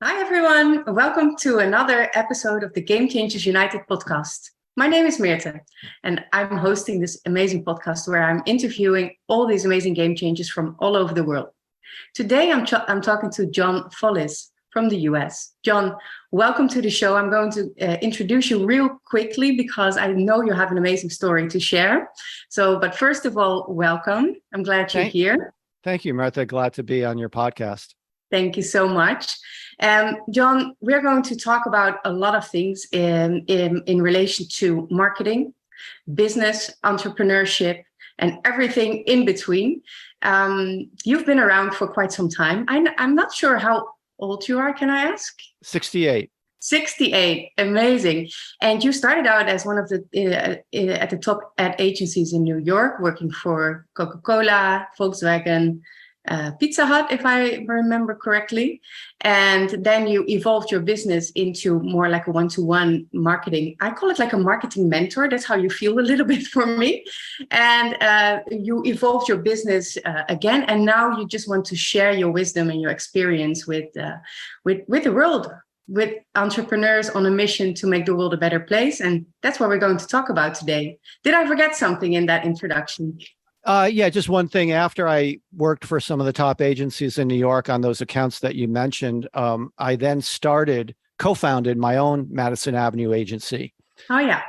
Hi, everyone. Welcome to another episode of the Game Changers United podcast. My name is Meerte, and I'm hosting this amazing podcast where I'm interviewing all these amazing game changers from all over the world. Today, I'm talking to John Follis from the US. John, welcome to the show. I'm going to introduce you real quickly because I know you have an amazing story to share. But first of all, welcome. I'm glad you're here. Thank you, Martha. Glad to be on your podcast. Thank you so much. John, we're going to talk about a lot of things in relation to marketing, business, entrepreneurship, and everything in between. You've been around for quite some time. I'm not sure how old you are, can I ask? 68. 68, amazing. And you started out as one of the at the top ad agencies in New York, working for Coca-Cola, Volkswagen, Pizza Hut, if I remember correctly. And then you evolved your business into more like a one-to-one marketing. I call it like a marketing mentor. That's how you feel a little bit for me. And you evolved your business again. And now you just want to share your wisdom and your experience with the world, with entrepreneurs on a mission to make the world a better place. And that's what we're going to talk about today. Did I forget something in that introduction? Yeah, just one thing. After I worked for some of the top agencies in New York on those accounts that you mentioned, I then co-founded my own Madison Avenue agency. Oh, yeah.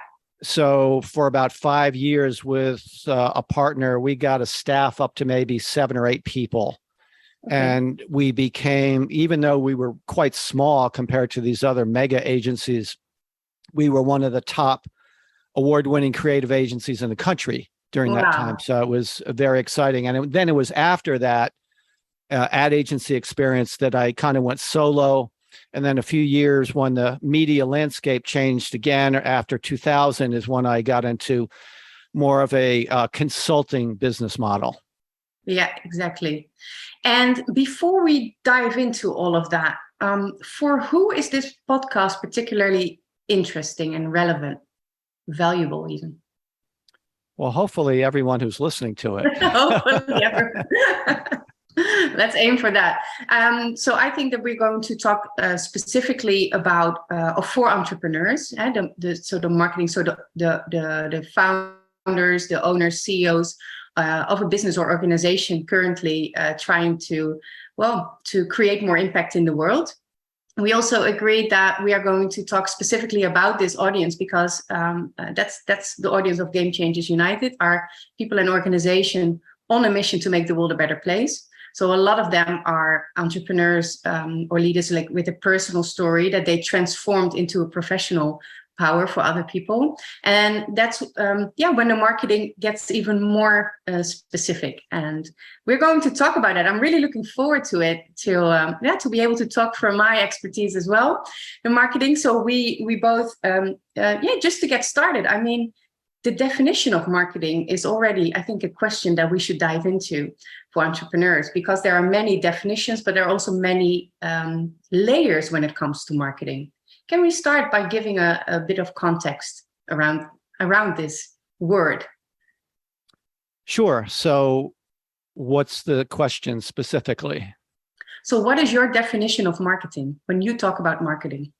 So for about 5 years with a partner, we got a staff up to maybe 7 or 8 people. Okay. And we became, even though we were quite small compared to these other mega agencies, we were one of the top award-winning creative agencies in the country during that time. So it was very exciting. And then it was after that ad agency experience that I kind of went solo. And then a few years when the media landscape changed again after 2000 is when I got into more of a consulting business model. Yeah, exactly. And before we dive into all of that, for who is this podcast particularly interesting and relevant, valuable even? Well, hopefully everyone who's listening to it. Hopefully everyone. Let's aim for that. So I think that we're going to talk specifically about for entrepreneurs, the marketing, so the founders, the owners, CEOs of a business or organization currently trying to create more impact in the world. We also agreed that we are going to talk specifically about this audience because that's the audience of Game Changers United, are people and organizations on a mission to make the world a better place. So a lot of them are entrepreneurs or leaders like with a personal story that they transformed into a professional power for other people. And that's when the marketing gets even more specific. And we're going to talk about that. I'm really looking forward to it, to be able to talk from my expertise as well in marketing. So we both just to get started. I mean, the definition of marketing is already, I think, a question that we should dive into for entrepreneurs, because there are many definitions, but there are also many layers when it comes to marketing. Can we start by giving a bit of context around this word? Sure. So what's the question specifically? So what is your definition of marketing when you talk about marketing?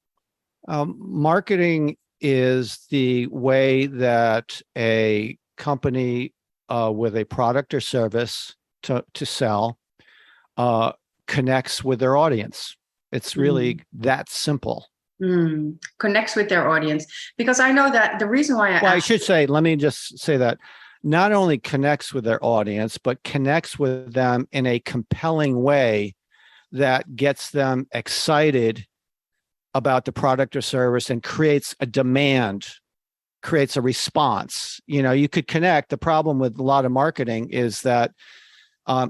Marketing is the way that a company with a product or service to sell connects with their audience. It's really that simple. Connects with their audience, because I know that the reason why I should say, let me just say that not only connects with their audience, but connects with them in a compelling way that gets them excited about the product or service and creates a demand, creates a response. You know, you could connect. The problem with a lot of marketing is that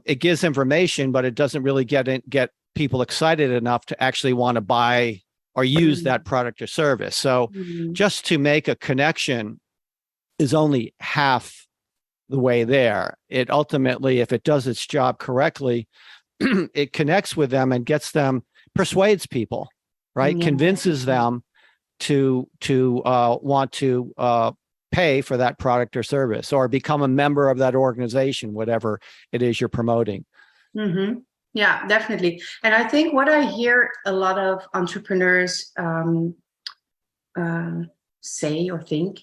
it gives information, but it doesn't really get people excited enough to actually want to buy or use that product or service. So just to make a connection is only half the way there. It ultimately, if it does its job correctly, it connects with them and gets them, persuades people, right? Convinces them to want to pay for that product or service or become a member of that organization, whatever it is you're promoting. Yeah, definitely. And I think what I hear a lot of entrepreneurs say or think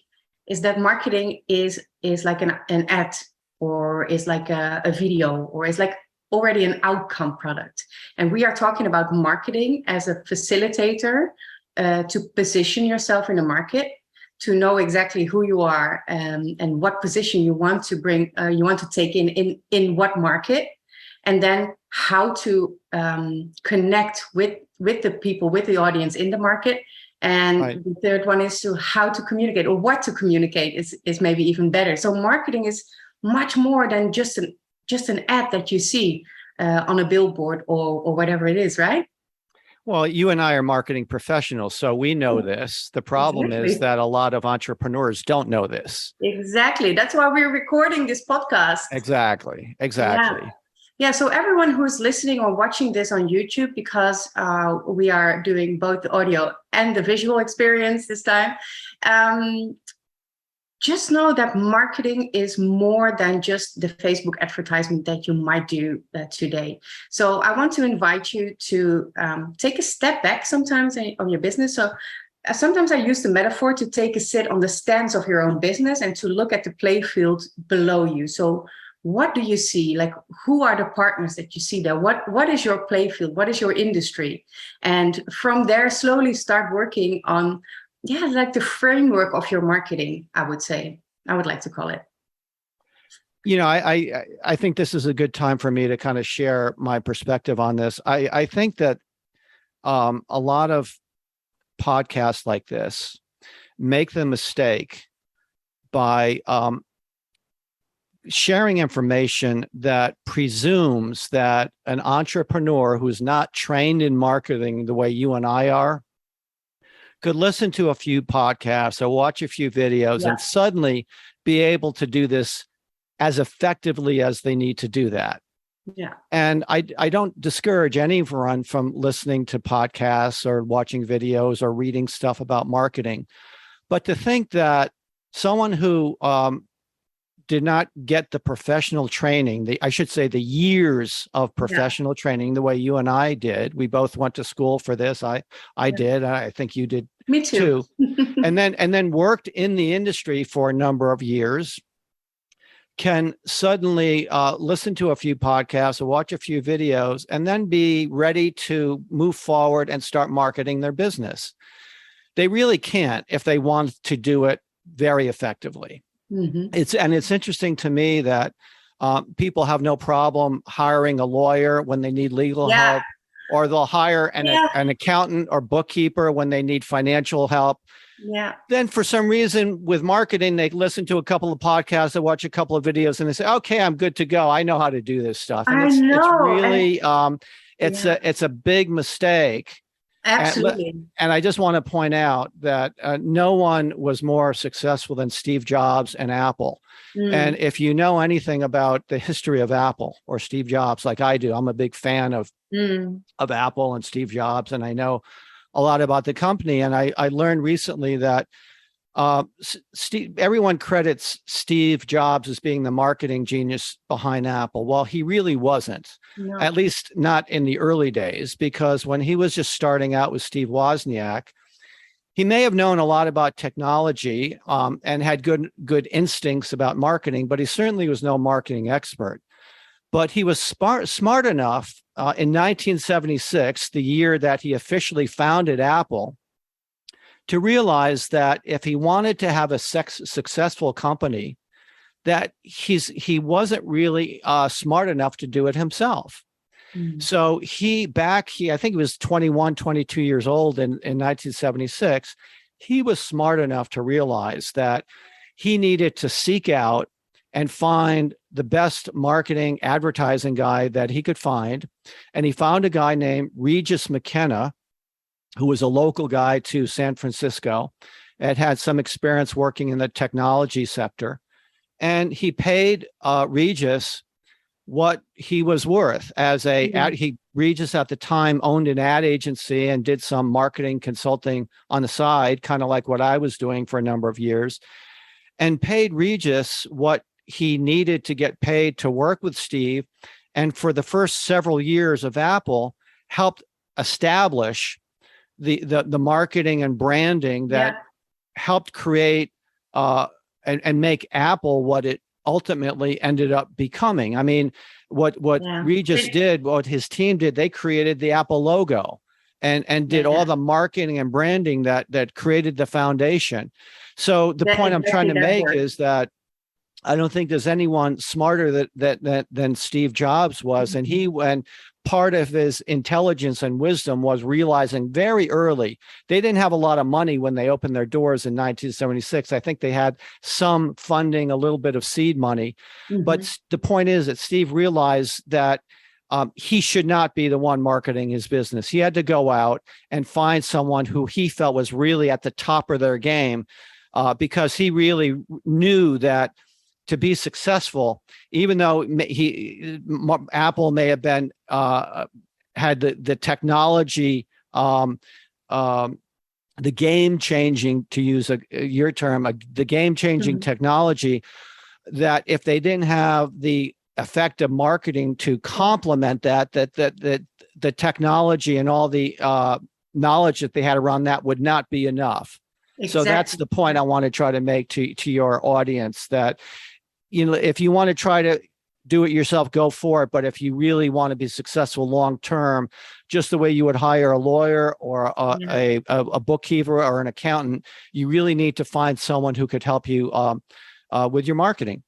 is that marketing is like an ad, or is like a video, or is like already an outcome product. And we are talking about marketing as a facilitator to position yourself in the market, to know exactly who you are, and what position you want to bring, you want to take in what market, and then how to connect with the people, with the audience in the market. And Right. the third one is to how to communicate, or what to communicate is maybe even better. So marketing is much more than just an ad that you see on a billboard or whatever it is, right? Well, you and I are marketing professionals, so we know this. The problem is Exactly. that a lot of entrepreneurs don't know this. Exactly. That's why we're recording this podcast. Exactly. Yeah. Exactly. Yeah, so everyone who's listening or watching this on YouTube, because we are doing both the audio and the visual experience this time, just know that marketing is more than just the Facebook advertisement that you might do today. So I want to invite you to take a step back sometimes on your business. So sometimes I use the metaphor to take a sit on the stands of your own business and to look at the play field below you. So what do you see? Like, who are the partners that you see there? What is your play field? What is your industry? And from there, slowly start working on, yeah, like the framework of your marketing, I would say. I would like to call it. You know, I think this is a good time for me to kind of share my perspective on this. I think that a lot of podcasts like this make the mistake by sharing information that presumes that an entrepreneur who's not trained in marketing the way you and I are could listen to a few podcasts or watch a few videos and suddenly be able to do this as effectively as they need to do that. Yeah. And I don't discourage anyone from listening to podcasts or watching videos or reading stuff about marketing. But to think that someone who did not get the professional training, I should say the years of professional training, the way you and I did. We both went to school for this. I did. I think you did. Me too. and then worked in the industry for a number of years, can suddenly listen to a few podcasts or watch a few videos and then be ready to move forward and start marketing their business. They really can't if they want to do it very effectively. Mm-hmm. It's interesting to me that people have no problem hiring a lawyer when they need legal help, or they'll hire an accountant or bookkeeper when they need financial help. Yeah. Then for some reason with marketing, they listen to a couple of podcasts, they watch a couple of videos, and they say, "Okay, I'm good to go. I know how to do this stuff." And it's really it's a big mistake. Absolutely. And I just want to point out that no one was more successful than Steve Jobs and Apple. And if you know anything about the history of Apple or Steve Jobs, like I do, I'm a big fan of Apple and Steve Jobs, and I know a lot about the company. And I learned recently that everyone credits Steve Jobs as being the marketing genius behind Apple. Well, he really wasn't, at least not in the early days, because when he was just starting out with Steve Wozniak, he may have known a lot about technology and had good instincts about marketing, but he certainly was no marketing expert. But he was smart enough in 1976, the year that he officially founded Apple, to realize that if he wanted to have a successful company, that he wasn't really smart enough to do it himself. So I think he was 21, 22 years old in 1976. He was smart enough to realize that he needed to seek out and find the best marketing advertising guy that he could find. And he found a guy named Regis McKenna, who was a local guy to San Francisco and had some experience working in the technology sector. And he paid Regis what he was worth as Regis at the time owned an ad agency and did some marketing consulting on the side, kind of like what I was doing for a number of years, and paid Regis what he needed to get paid to work with Steve and for the first several years of Apple, helped establish the marketing and branding that helped create and make Apple what it ultimately ended up becoming. I mean, what Regis did, what his team did, they created the Apple logo and did all the marketing and branding that created the foundation. So the point I'm trying to make is that I don't think there's anyone smarter than Steve Jobs was. And when part of his intelligence and wisdom was realizing very early, they didn't have a lot of money when they opened their doors in 1976. I think they had some funding, a little bit of seed money. But the point is that Steve realized that he should not be the one marketing his business. He had to go out and find someone who he felt was really at the top of their game, because he really knew that to be successful, even though Apple may have been had the technology, the game changing, to use your term, the game changing technology, that if they didn't have the effective marketing to complement that the technology and all the knowledge that they had around that would not be enough. Exactly. So that's the point I want to try to make to your audience, that, you know, if you want to try to do it yourself, go for it. But if you really want to be successful long term, just the way you would hire a lawyer or a bookkeeper or an accountant, you really need to find someone who could help you with your marketing.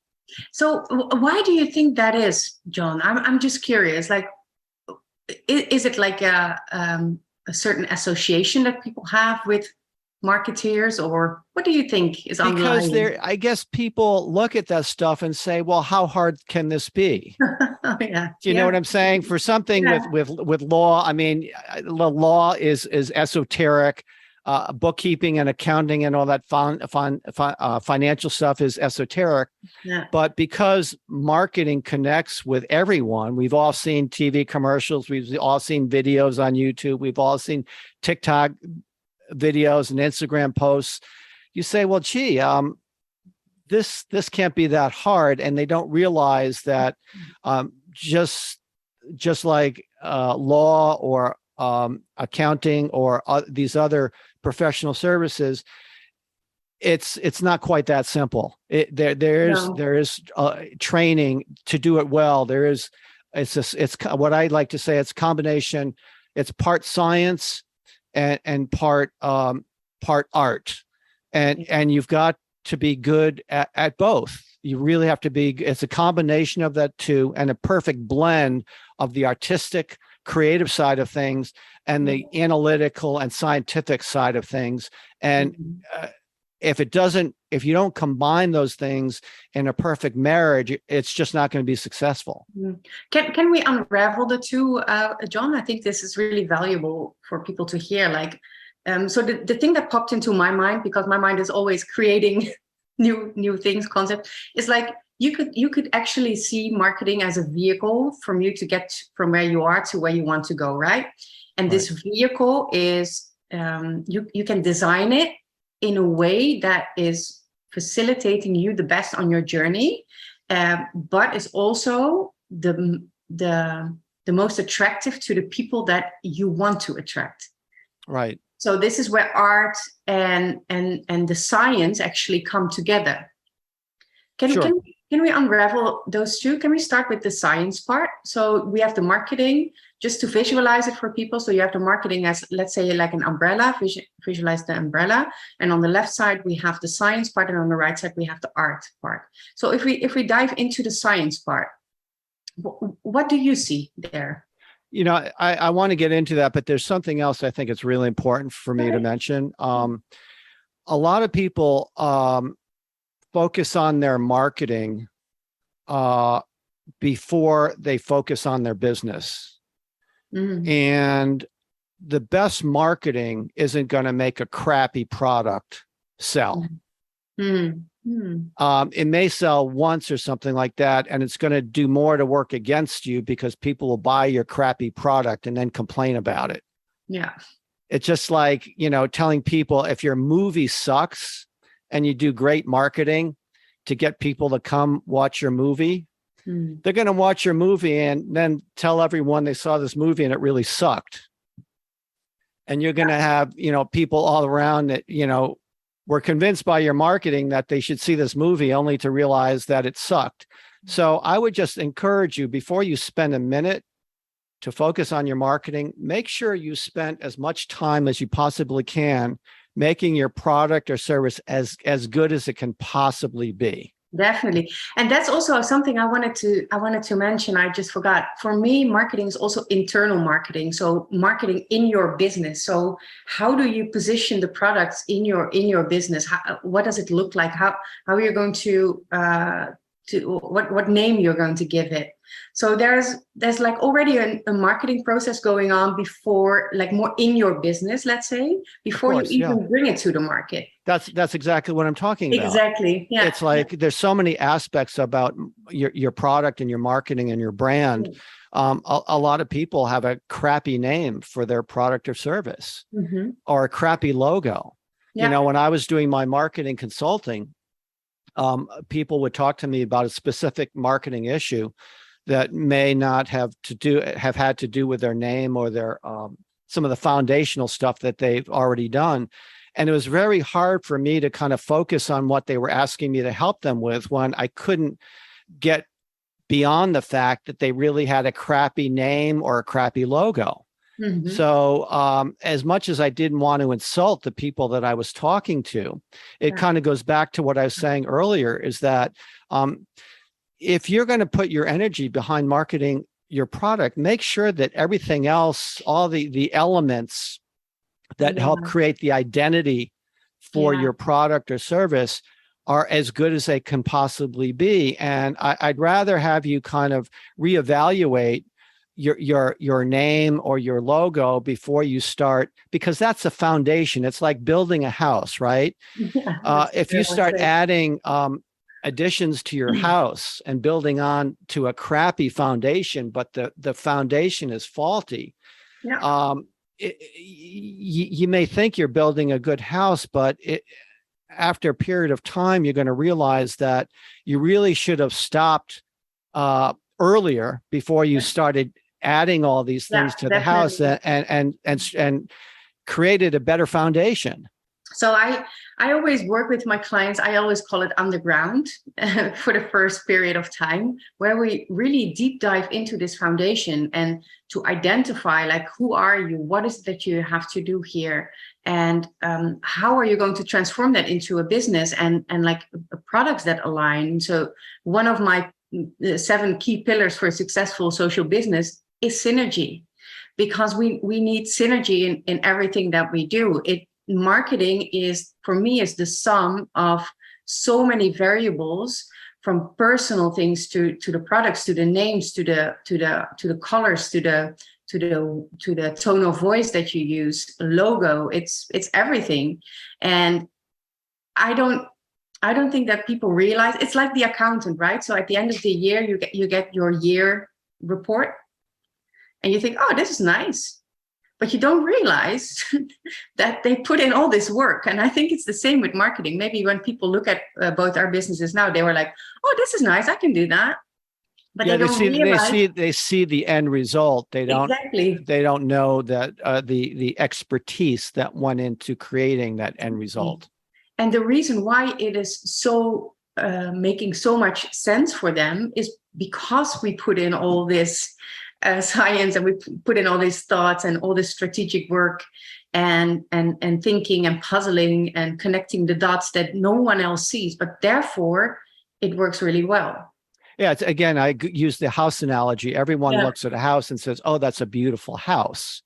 So why do you think that is, John? I'm just curious. Like, is it like a certain association that people have with marketeers, or what do you think is underlying? Because I guess people look at that stuff and say, well, how hard can this be? Do you know what I'm saying? For something with law, I mean, the law is esoteric. Bookkeeping and accounting and all that financial stuff is esoteric. But because marketing connects with everyone, we've all seen TV commercials, we've all seen videos on YouTube, we've all seen TikTok videos and Instagram posts. You say, well, gee, this can't be that hard, and they don't realize that just like law or accounting or these other professional services, it's not quite that simple. There is training to do it well. It's what I like to say. It's combination. It's part science and part art, and you've got to be good at both. You really have to be. It's a combination of that too, and a perfect blend of the artistic, creative side of things and the analytical and scientific side of things. And if you don't combine those things in a perfect marriage, it's just not going to be successful. Can we unravel the two, John? I think this is really valuable for people to hear. Like, so the thing that popped into my mind, because my mind is always creating new things, concept, is like, you could actually see marketing as a vehicle from you to get from where you are to where you want to go, right? And this vehicle is, you can design it in a way that is facilitating you the best on your journey, but is also the most attractive to the people that you want to attract. Right. So this is where art and the science actually come together. Can we unravel those two? Can we start with the science part? So we have the marketing, just to visualize it for people. So you have the marketing as, let's say, like an umbrella, visualize the umbrella. And on the left side, we have the science part, and on the right side, we have the art part. So if we dive into the science part, what do you see there? You know, I want to get into that, but there's something else I think it's really important for me to mention. A lot of people focus on their marketing before they focus on their business. And the best marketing isn't going to make a crappy product sell. It may sell once or something like that, and it's going to do more to work against you because people will buy your crappy product and then complain about it. It's just like, you know, telling people if your movie sucks and you do great marketing to get people to come watch your movie, They're going to watch your movie and then tell everyone they saw this movie and it really sucked. And you're going to have, people all around that, were convinced by your marketing that they should see this movie only to realize that it sucked. So I would just encourage you, before you spend a minute to focus on your marketing, make sure you spend as much time as you possibly can making your product or service as good as it can possibly be. Definitely. And that's also something I wanted to mention. I just forgot. For me, marketing is also internal marketing. So marketing in your business. So how do you position the products in your business? What does it look like? How are you going to what name you're going to give it? So there's like already a marketing process going on before, like more in your business, let's say, before you even bring it to the market. That's exactly what I'm talking about. Exactly. Yeah. It's like there's so many aspects about your product and your marketing and your brand. A lot of people have a crappy name for their product or service, or a crappy logo. Yeah. When I was doing my marketing consulting, people would talk to me about a specific marketing issue that may not have had to do with their name or their some of the foundational stuff that they've already done. And it was very hard for me to kind of focus on what they were asking me to help them with when I couldn't get beyond the fact that they really had a crappy name or a crappy logo. So as much as I didn't want to insult the people that I was talking to, it kind of goes back to what I was saying earlier, is that if you're going to put your energy behind marketing your product, make sure that everything else, all the elements that help create the identity for your product or service, are as good as they can possibly be. And I'd rather have you kind of reevaluate your name or your logo before you start, because that's a foundation. It's like building a house, right? If you start adding additions to your house and building on to a crappy foundation, but the foundation is faulty, you may think you're building a good house, but after a period of time, you're going to realize that you really should have stopped earlier before you started adding all these things to the house and created a better foundation. So I always work with my clients. I always call it underground for the first period of time, where we really deep dive into this foundation and to identify, like, who are you? What is it that you have to do here? And how are you going to transform that into a business and like products that align? So one of my 7 key pillars for a successful social business is synergy, because we need synergy in everything that we do. Marketing is, for me, is the sum of so many variables, from personal things to the products, to the names, to the colors, to the tone of voice that you use, logo. It's everything. And I don't think that people realize. It's like the accountant, right? So at the end of the year, you get your year report, and you think, oh, this is nice. But you don't realize that they put in all this work. And I think it's the same with marketing. Maybe when people look at both our businesses now, they were like, oh, this is nice, I can do that. But they see the end result. They don't exactly. They don't know that the expertise that went into creating that end result. And the reason why it is so making so much sense for them is because we put in all this science, and we put in all these thoughts and all this strategic work and thinking and puzzling and connecting the dots that no one else sees, but therefore it works really well. Yeah, it's, again, I use the house analogy. Everyone looks at a house and says, oh, that's a beautiful house.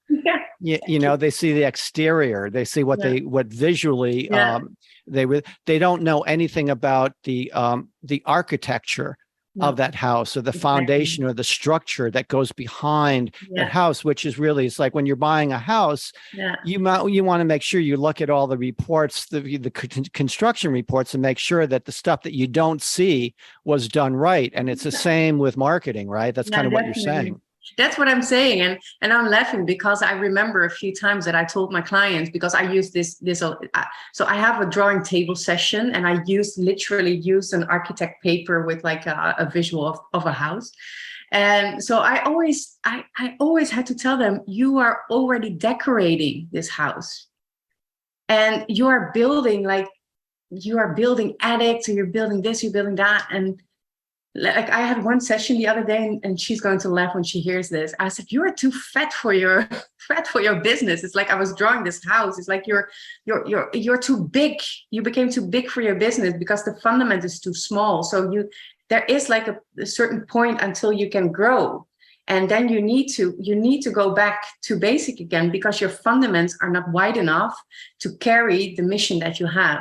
They see the exterior, they see what visually they don't know anything about the architecture of that house, or the foundation or the structure that goes behind that house, which is really, it's like when you're buying a house, you want to make sure you look at all the reports, the construction reports, and make sure that the stuff that you don't see was done right. And it's the same with marketing, right? That's kind of what you're saying. That's what I'm saying, and I'm laughing because I remember a few times that I told my clients, because I use so I have a drawing table session, and I literally use an architect paper with like a visual of a house. And so I always had to tell them, you are already decorating this house, and you are building attics, or you're building this, you're building that. And like, I had one session the other day, and she's going to laugh when she hears this. I said, you are too fat for your business. It's like, I was drawing this house. It's like you're too big. You became too big for your business because the fundament is too small. So there is like a certain point until you can grow. And then you need to go back to basic again, because your fundamentals are not wide enough to carry the mission that you have.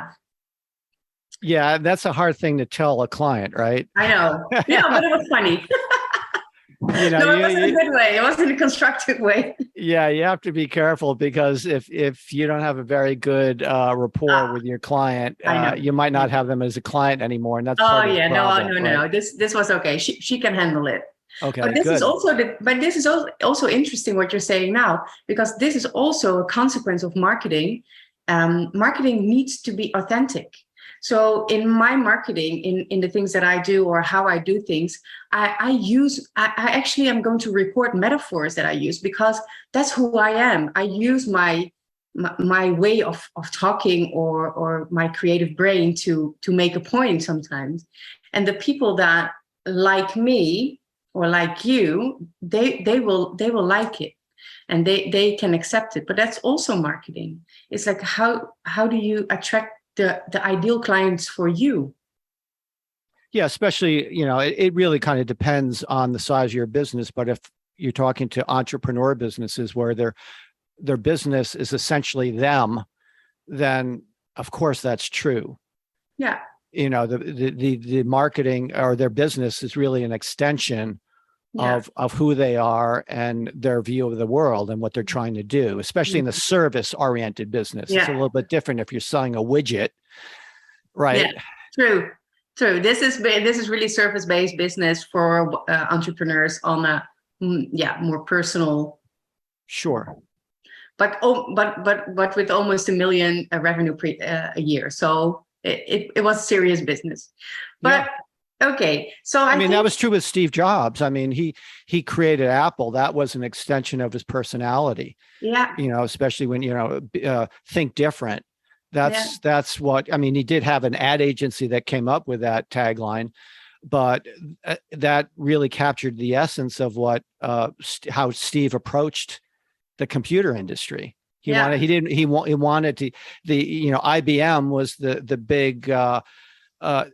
Yeah, that's a hard thing to tell a client, right? I know. Yeah, but it was funny. You know, no, it wasn't a good way. It wasn't a constructive way. Yeah, you have to be careful, because if you don't have a very good rapport with your client, you might not have them as a client anymore, and that's part of the problem, no. This was okay. She can handle it. Okay, but this good. is also interesting what you're saying now, because this is also a consequence of marketing. Marketing needs to be authentic. So in my marketing, in the things that I do or how I do things, I actually am going to report metaphors that I use, because that's who I am. I use my way of talking or my creative brain to make a point sometimes. And the people that like me or like you, they will like it, and they can accept it. But that's also marketing. It's like, how do you attract the ideal clients for you? Yeah, especially, it really kind of depends on the size of your business. But if you're talking to entrepreneur businesses where their business is essentially them, then of course that's true. Yeah. The marketing or their business is really an extension of who they are and their view of the world and what they're trying to do, especially in the service-oriented business. It's a little bit different if you're selling a widget, right? Yeah, true. This is really service-based business for entrepreneurs on a more personal. Sure. But with almost $1 million revenue a year, so it was serious business. But okay, so I mean, that was true with Steve Jobs. I mean, he created Apple. That was an extension of his personality. Yeah. Especially when think different. That's what I mean. He did have an ad agency that came up with that tagline, but that really captured the essence of what how Steve approached the computer industry. He wanted to IBM was the big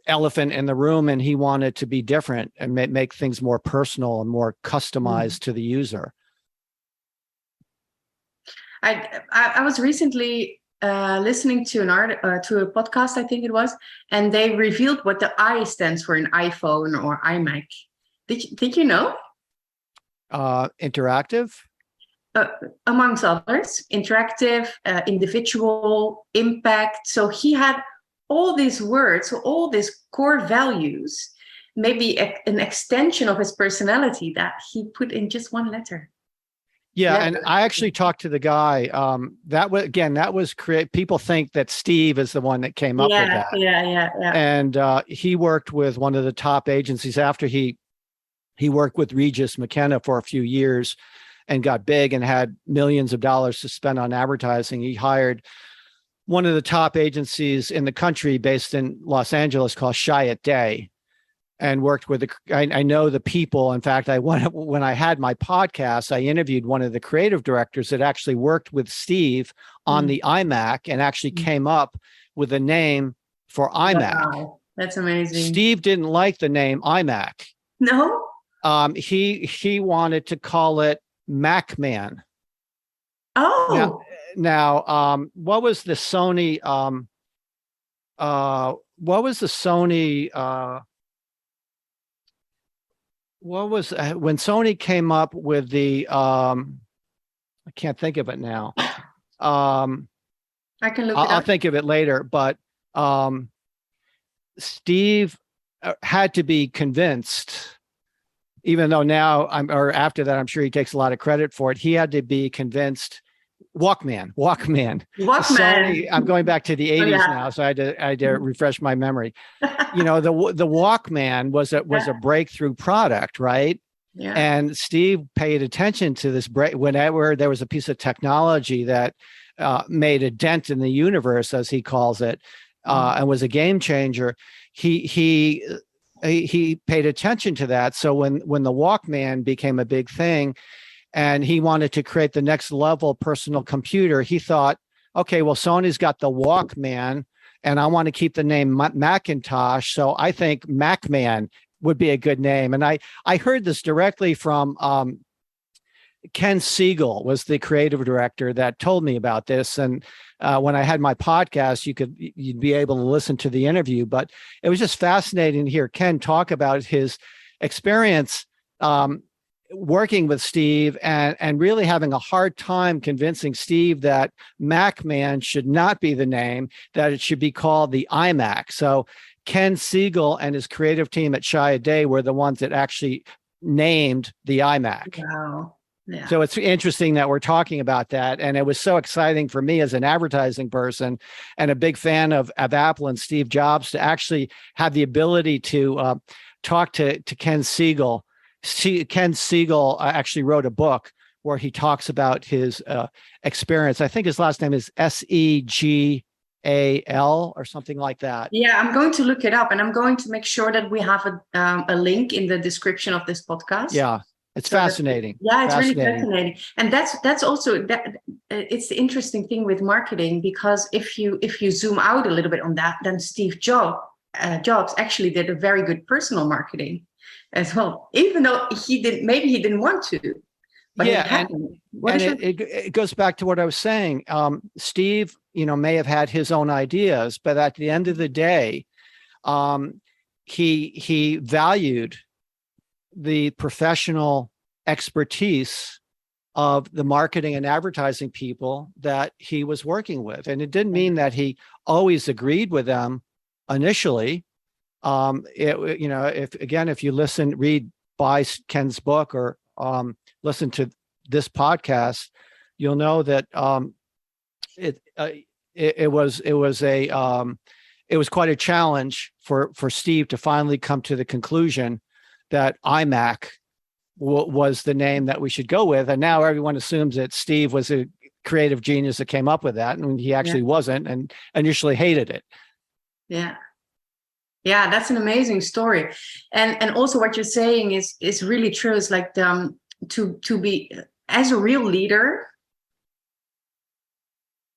elephant in the room, and he wanted to be different and make things more personal and more customized to the user. I was recently listening to to a podcast, I think it was, and they revealed what the I stands for in iPhone or iMac. Did you know? Interactive. Amongst others, interactive, individual, impact. So he had all these words, so all these core values, maybe an extension of his personality that he put in just one letter. Yeah, and I actually talked to the guy. That was create. People think that Steve is the one that came up with that. Yeah. And he worked with one of the top agencies after he worked with Regis McKenna for a few years and got big and had millions of dollars to spend on advertising. He hired one of the top agencies in the country based in Los Angeles called Chiat Day, and worked with I know the people. In fact, when I had my podcast, I interviewed one of the creative directors that actually worked with Steve on the iMac and actually came up with a name for iMac. Wow, that's amazing. Steve didn't like the name iMac. No? He wanted to call it MacMan. Oh. Now, what was the Sony? When Sony came up with the? I can't think of it now. I can look it up. I'll think of it later. But Steve had to be convinced even though now or after that, I'm sure he takes a lot of credit for it. He had to be convinced. Walkman. Sony, I'm going back to the 80s now, so I had to refresh my memory. The Walkman was a breakthrough product, right? Yeah. And Steve paid attention to this whenever there was a piece of technology that made a dent in the universe, as he calls it, and was a game changer. He paid attention to that. So when the Walkman became a big thing, and he wanted to create the next level personal computer, he thought, okay, well, Sony's got the Walkman, and I want to keep the name Macintosh, so I think Macman would be a good name. And I heard this directly from Ken Siegel, was the creative director that told me about this. And when I had my podcast, you'd be able to listen to the interview. But it was just fascinating to hear Ken talk about his experience working with Steve and really having a hard time convincing Steve that Macman should not be the name, that it should be called the iMac. So Ken Siegel and his creative team at Chiat were the ones that actually named the iMac. Wow. Yeah. So it's interesting that we're talking about that. And it was so exciting for me as an advertising person and a big fan of Apple and Steve Jobs to actually have the ability to talk to Ken Siegel. Ken Siegel actually wrote a book where he talks about his experience. I think his last name is Segal or something like that. Yeah, I'm going to look it up, and I'm going to make sure that we have a link in the description of this podcast. Yeah, it's fascinating. It's really fascinating, and that's also it's the interesting thing with marketing, because if you zoom out a little bit on that, then Steve Jobs actually did a very good personal marketing as well, even though he didn't want to. But yeah, it goes back to what I was saying. Steve, may have had his own ideas, but at the end of the day, he valued the professional expertise of the marketing and advertising people that he was working with, and it didn't mean that he always agreed with them initially. If you buy Ken's book or listen to this podcast, you'll know that it was quite a challenge for Steve to finally come to the conclusion that iMac was the name that we should go with. And now everyone assumes that Steve was a creative genius that came up with that, and he actually wasn't, and initially hated it. Yeah. Yeah, that's an amazing story. And also what you're saying is really true. It's like to be, as a real leader,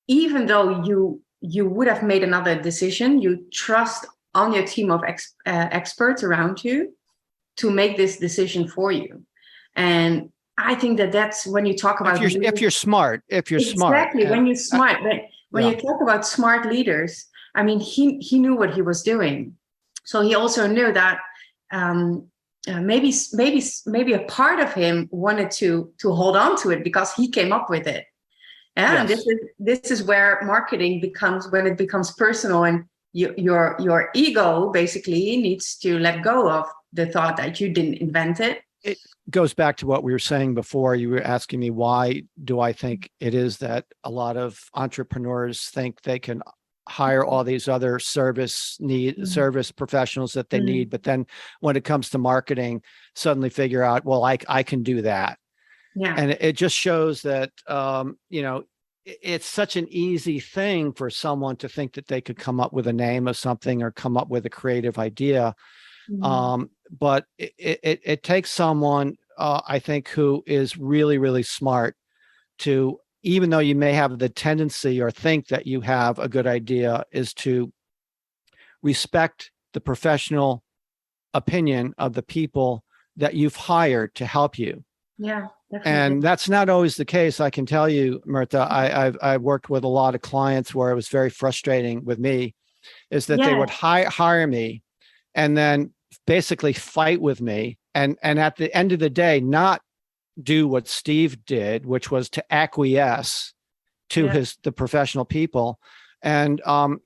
even though you would have made another decision, you trust on your team of experts around you to make this decision for you. And I think that's when you talk about if you're smart. Exactly, when you're smart. When you talk about smart leaders, I mean, he knew what he was doing. So he also knew that maybe a part of him wanted to hold on to it because he came up with it. And this is where marketing becomes personal, and your ego basically needs to let go of the thought that you didn't invent it. It goes back to what we were saying before. You were asking me, why do I think it is that a lot of entrepreneurs think they can hire all these other service professionals that they need, but then when it comes to marketing, suddenly figure out, well, I can do that. Yeah. And it just shows that it's such an easy thing for someone to think that they could come up with a name of something or come up with a creative idea. But it takes someone, I think, who is really, really smart to, even though you may have the tendency or think that you have a good idea, is to respect the professional opinion of the people that you've hired to help you. Yeah, definitely. And that's not always the case. I can tell you, Mirtha, I've worked with a lot of clients where it was very frustrating with me, is that they would hire me and then basically fight with me. And at the end of the day, not do what Steve did, which was to acquiesce to the professional people. And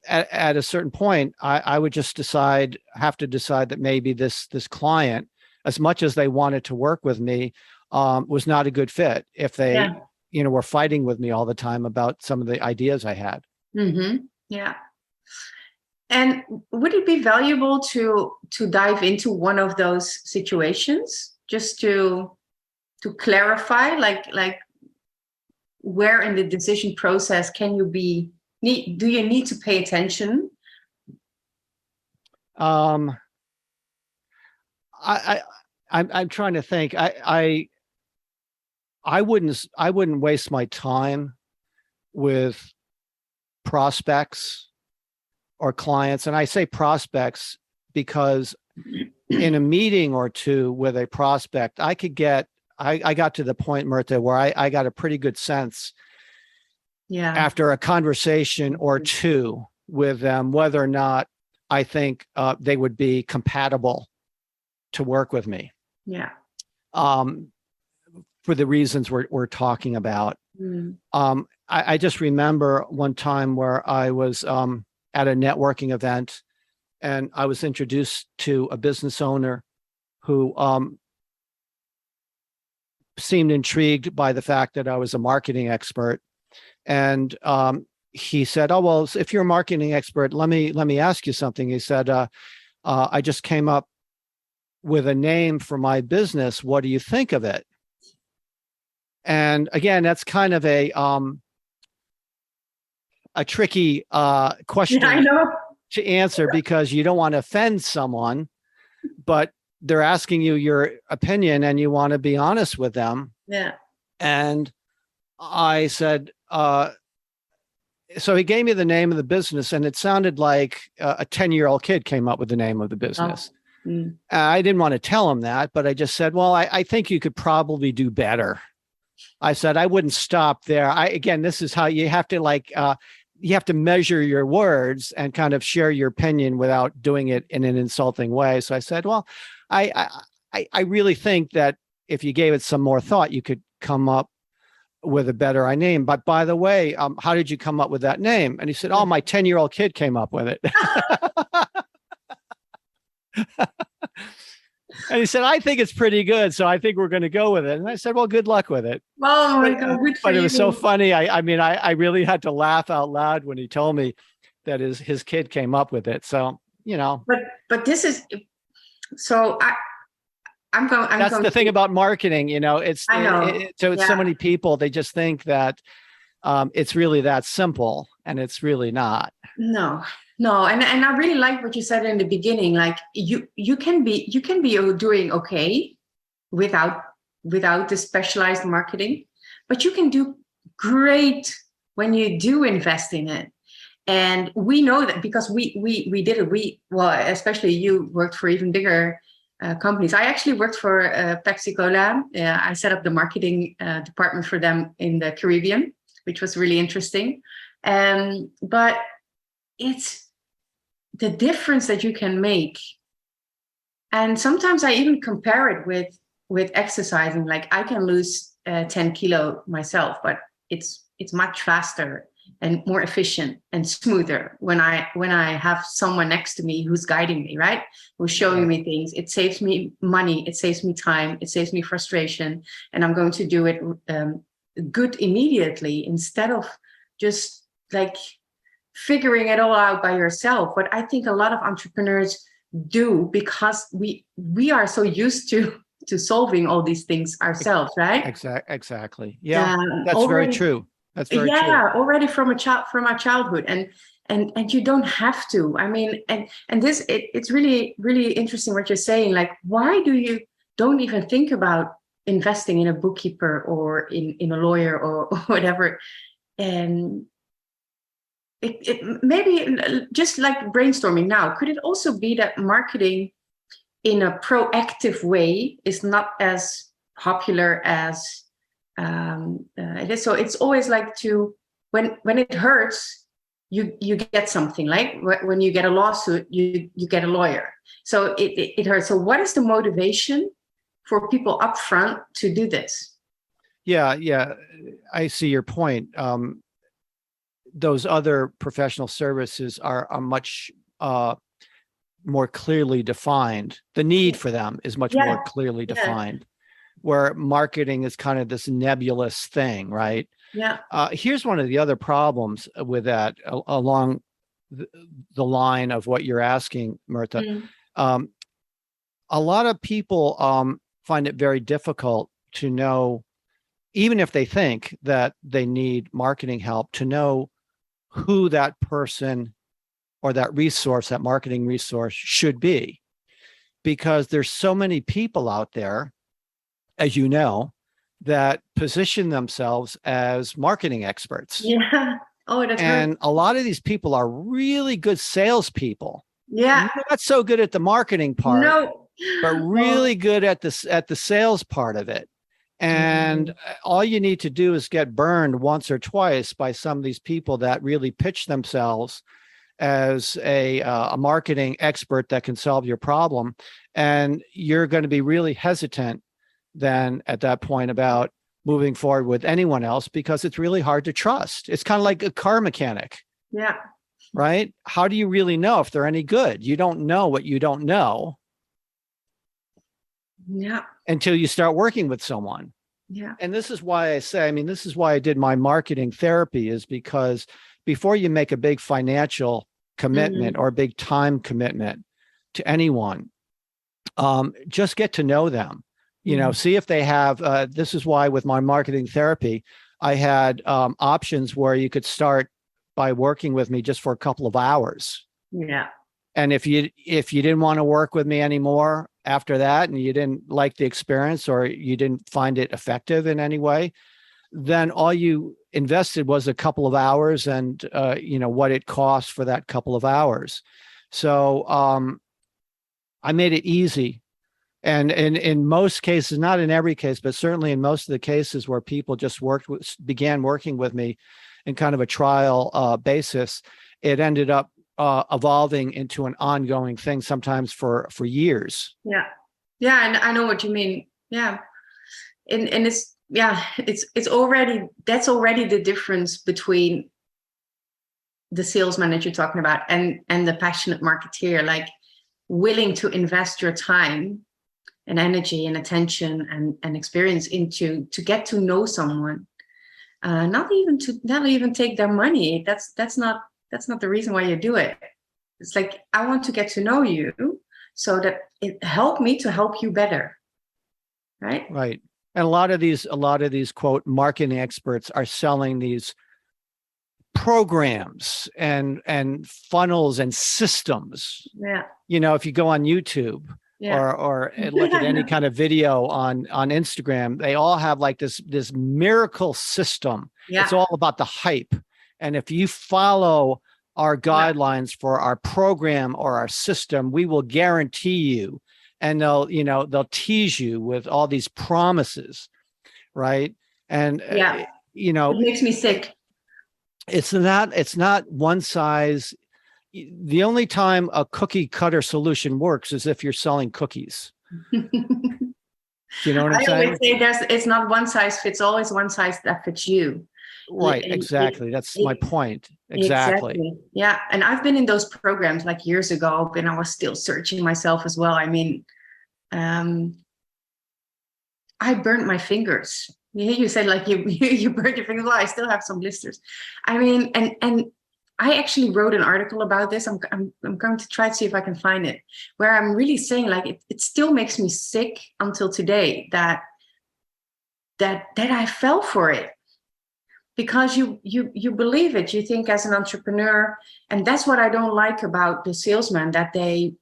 at a certain point, I would just have to decide that maybe this client as much as they wanted to work with me, was not a good fit if they, were fighting with me all the time about some of the ideas I had. Mm-hmm. Yeah. And would it be valuable to dive into one of those situations just to clarify, like where in the decision process do you need to pay attention? I'm trying to think. I wouldn't waste my time with prospects or clients. And I say prospects because in a meeting or two with a prospect, I got to the point, Myrtha, where I got a pretty good sense after a conversation or two with them, whether or not I think they would be compatible to work with me. Yeah. For the reasons we're talking about. I just remember one time where I was at a networking event, and I was introduced to a business owner who seemed intrigued by the fact that I was a marketing expert. And he said, "Oh, well, if you're a marketing expert, let me ask you something." He said, "I just came up with a name for my business. What do you think of it?" And again, that's kind of a tricky question to answer, because you don't want to offend someone, but they're asking you your opinion and you want to be honest with them. Yeah. And I said, so he gave me the name of the business, and it sounded like a 10-year-old kid came up with the name of the business. I didn't want to tell him that, but I just said, well, I think you could probably do better. I said, I wouldn't stop there. Again, this is how you have to you have to measure your words and kind of share your opinion without doing it in an insulting way. So I said, well, I really think that if you gave it some more thought, you could come up with a better name. But by the way, how did you come up with that name? And he said, oh, my 10-year-old kid came up with it. And he said, I think it's pretty good, so I think we're going to go with it. And I said, well, good luck with it. Oh my God, good for but you. It was so funny. I mean, I really had to laugh out loud when he told me that his kid came up with it. So, But this is, so that's the thing about marketing, it's so many people, they just think that it's really that simple, and it's really not. No, and I really like what you said in the beginning. Like you can be doing okay without the specialized marketing, but you can do great when you do invest in it. And we know that because we did it. Especially you worked for even bigger companies. I actually worked for Pepsi Cola. I set up the marketing department for them in the Caribbean, which was really interesting. But it's the difference that you can make. And sometimes I even compare it with exercising. Like I can lose 10 kilo myself, but it's much faster and more efficient and smoother when I have someone next to me who's guiding me, right? Who's showing me things. It saves me money, it saves me time, it saves me frustration, and I'm going to do it good immediately instead of just like figuring it all out by yourself. But I think a lot of entrepreneurs do, because we are so used to solving all these things ourselves, right? Exactly. Yeah, that's very true. That's very true. Already from our childhood, and you don't have to. I mean, and this it's really, really interesting what you're saying. Like, why do you don't even think about investing in a bookkeeper or in a lawyer or whatever? And it maybe just like brainstorming now, could it also be that marketing in a proactive way is not as popular as it is? So it's always like when it hurts, you get something. Like when you get a lawsuit, you get a lawyer. So it hurts. So what is the motivation for people up front to do this? Yeah, I see your point. Those other professional services are much more clearly defined. The need for them is much more clearly defined, where marketing is kind of this nebulous thing, right? Yeah. Here's one of the other problems with that along the line of what you're asking, Myrtha. A lot of people find it very difficult to know, even if they think that they need marketing help, to know who that person or that resource, that marketing resource should be. Because there's so many people out there, as you know, that position themselves as marketing experts. Yeah. Oh, that's and a lot of these people are really good salespeople. Yeah. Not so good at the marketing part, no, but really good at the sales part of it. And all you need to do is get burned once or twice by some of these people that really pitch themselves as a marketing expert that can solve your problem. And you're going to be really hesitant then at that point about moving forward with anyone else, because it's really hard to trust. It's kind of like a car mechanic. Yeah. Right? How do you really know if they're any good? You don't know what you don't know. Yeah. Until you start working with someone. Yeah. And this is why I say, this is why I did my marketing therapy, is because before you make a big financial commitment or a big time commitment to anyone, just get to know them. See if they have, this is why with my marketing therapy, I had options where you could start by working with me just for a couple of hours. Yeah. And if you didn't want to work with me anymore after that, and you didn't like the experience, or you didn't find it effective in any way, then all you invested was a couple of hours and, what it cost for that couple of hours. So I made it easy. And in most cases, not in every case, but certainly in most of the cases where people just began working with me in kind of a trial basis, it ended up evolving into an ongoing thing, sometimes for years. Yeah. Yeah. And I know what you mean. Yeah. And it's already, that's already the difference between the salesman that you're talking about and the passionate marketeer, like willing to invest your time and energy and attention and experience into to get to know someone, not even take their money. That's not the reason why you do it. It's like, I want to get to know you so that it helped me to help you better. Right. Right. And a lot of these quote marketing experts are selling these programs and funnels and systems. Yeah. If you go on YouTube or look at any kind of video on Instagram, they all have like this miracle system. Yeah. It's all about the hype. And if you follow our guidelines for our program or our system, we will guarantee you. And they'll tease you with all these promises, right? And it makes me sick. It's not one size. The only time a cookie cutter solution works is if you're selling cookies. Do you know what I'm saying? I always say it's not one size fits all, it's one size that fits you. Right, exactly. That's my point. Exactly. Yeah. And I've been in those programs like years ago, and I was still searching myself as well. I mean, I burnt my fingers. You said like you burnt your fingers. Well, I still have some blisters. I mean, and I actually wrote an article about this. I'm going to try to see if I can find it, where I'm really saying like it still makes me sick until today that I fell for it. Because you believe it, you think as an entrepreneur, and that's what I don't like about the salesman, that they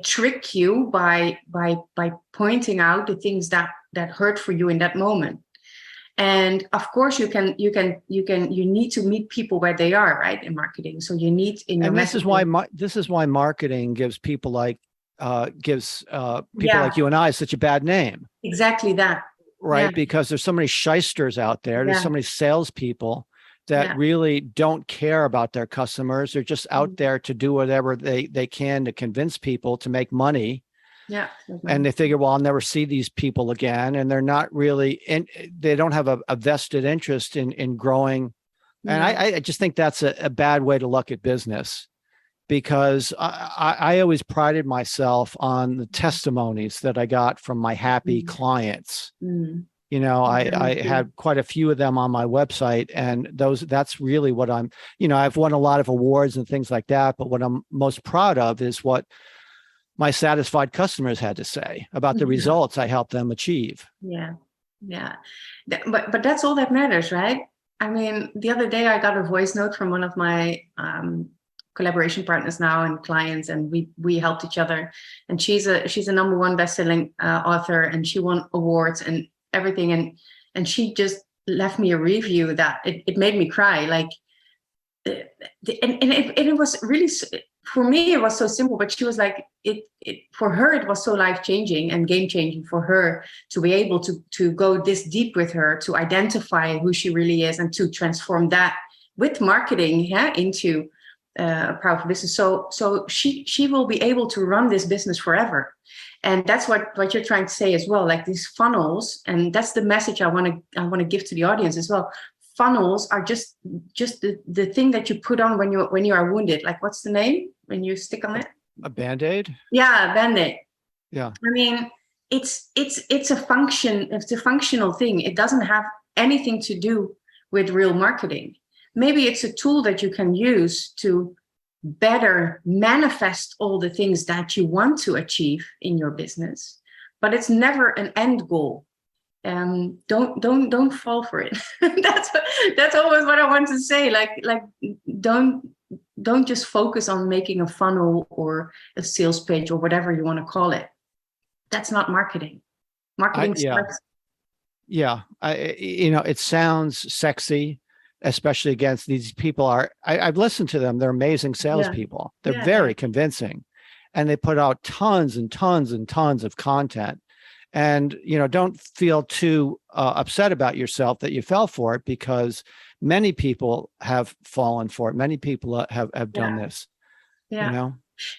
trick you by pointing out the things that hurt for you in that moment. And of course, you need to meet people where they are, right, in marketing. So you need in your messaging. This is why marketing gives people like you and I such a bad name. Exactly that. Right. Yeah. Because there's so many shysters out there. There's so many salespeople that really don't care about their customers. They're just out there to do whatever they can to convince people to make money. Yeah. And they figure, well, I'll never see these people again. And they're not really they don't have a vested interest in growing. And I just think that's a bad way to look at business. because I always prided myself on the testimonies that I got from my happy clients. You know, I had quite a few of them on my website, and that's really what I've won a lot of awards and things like that. But what I'm most proud of is what my satisfied customers had to say about the results I helped them achieve. Yeah. But that's all that matters, right? I mean, the other day I got a voice note from one of my collaboration partners now and clients, and we helped each other. And she's a #1 best-selling author, and she won awards and everything. And she just left me a review that it made me cry. Like, it was really, for me, it was so simple, but she was like, for her, it was so life-changing and game-changing for her to be able to go this deep with her, to identify who she really is and to transform that with marketing into a powerful business. So she will be able to run this business forever. And that's what you're trying to say as well, like these funnels. And that's the message I want to give to the audience as well. Funnels are just the thing that you put on when you are wounded. Like, what's the name when you stick on it? A Band-Aid? Yeah, Band-Aid. Yeah. I mean, it's a function. It's a functional thing. It doesn't have anything to do with real marketing. Maybe it's a tool that you can use to better manifest all the things that you want to achieve in your business, but it's never an end goal. Don't fall for it. that's always what I want to say. Like don't just focus on making a funnel or a sales page or whatever you want to call it. That's not marketing. Marketing starts. Yeah. It sounds sexy, especially against these people. I've listened to them. They're amazing salespeople. They're very convincing, and they put out tons and tons and tons of content. And, don't feel too upset about yourself that you fell for it, because many people have fallen for it. Many people have done this, Yeah,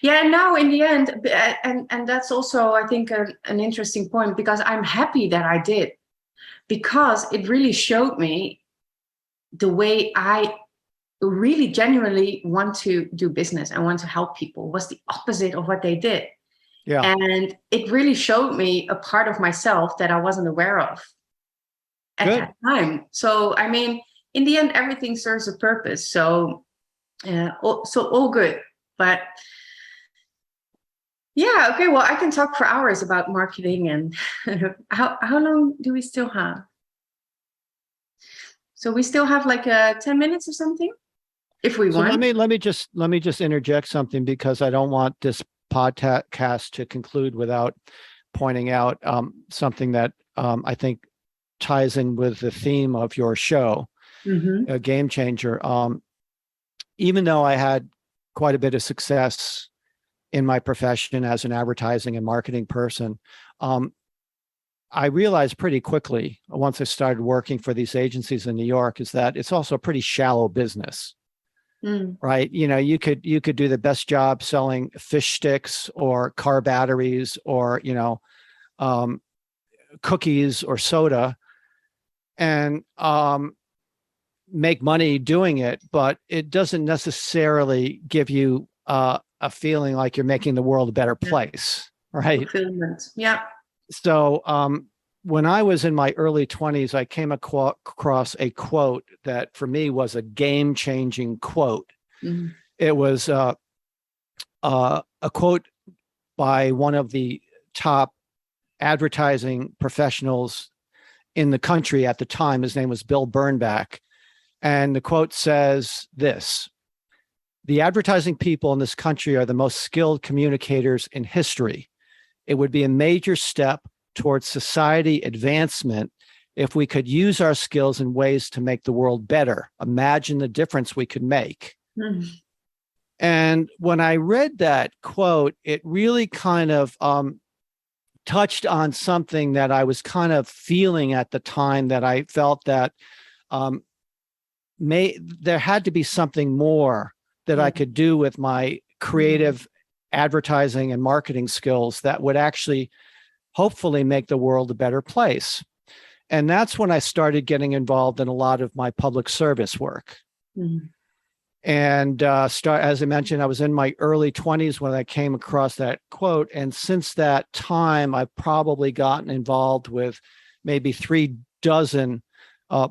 now in the end, and that's also, I think, an interesting point, because I'm happy that I did, because it really showed me the way I really genuinely want to do business and want to help people was the opposite of what they did. Yeah. And it really showed me a part of myself that I wasn't aware of at that time. So, I mean, in the end, everything serves a purpose. So all good. But yeah, okay, well, I can talk for hours about marketing. And how long do we still have? So we still have like 10 minutes or something, if we want. Let me just interject something, because I don't want this podcast to conclude without pointing out something that I think ties in with the theme of your show, a Game Changer. Even though I had quite a bit of success in my profession as an advertising and marketing person, I realized pretty quickly, once I started working for these agencies in New York, is that it's also a pretty shallow business. Right? You could do the best job selling fish sticks or car batteries or, cookies or soda, and make money doing it, but it doesn't necessarily give you a feeling like you're making the world a better place. Right. Fulfillment. Yeah. So when I was in my early 20s, I came across a quote that for me was a game-changing quote. It was a quote by one of the top advertising professionals in the country at the time. His name was Bill Bernbach. And the quote says this: "The advertising people in this country are the most skilled communicators in history. It would be a major step towards society advancement if we could use our skills in ways to make the world better. Imagine the difference we could make." And when I read that quote, it really kind of touched on something that I was kind of feeling at the time, that I felt that there had to be something more that I could do with my creative advertising and marketing skills that would actually hopefully make the world a better place. And that's when I started getting involved in a lot of my public service work. And as I mentioned, I was in my early 20s when I came across that quote. And since that time, I've probably gotten involved with maybe 36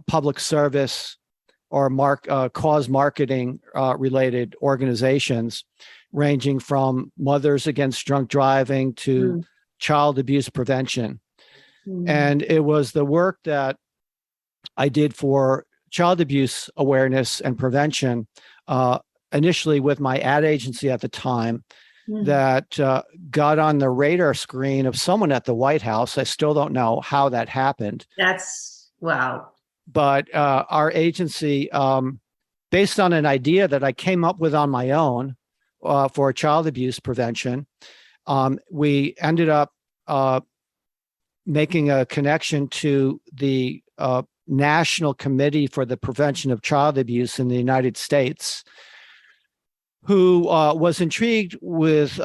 public service or cause marketing related organizations, ranging from Mothers Against Drunk Driving to child abuse prevention. And it was the work that I did for child abuse awareness and prevention, initially with my ad agency at the time, that got on the radar screen of someone at the White House. I still don't know how that happened. That's wow. But our agency, based on an idea that I came up with on my own for child abuse prevention, we ended up making a connection to the National Committee for the Prevention of Child Abuse in the United States, who was intrigued with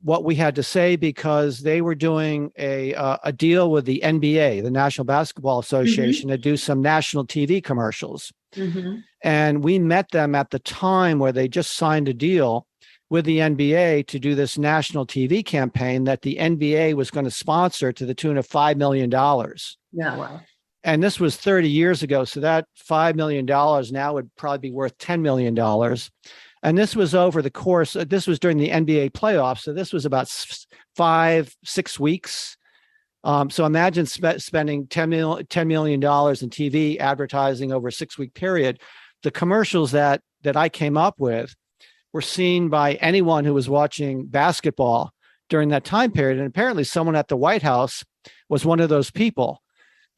what we had to say, because they were doing a deal with the NBA, the National Basketball Association, to do some national TV commercials. And we met them at the time where they just signed a deal with the NBA to do this national TV campaign that the NBA was going to sponsor to the tune of $5 million. Yeah, wow. And this was 30 years ago. So that $5 million now would probably be worth $10 million. And this was over the course, this was during the NBA playoffs. So this was about 5-6 weeks. So imagine spending $10 million in TV advertising over a 6-week period. The commercials that I came up with were seen by anyone who was watching basketball during that time period. And apparently someone at the White House was one of those people,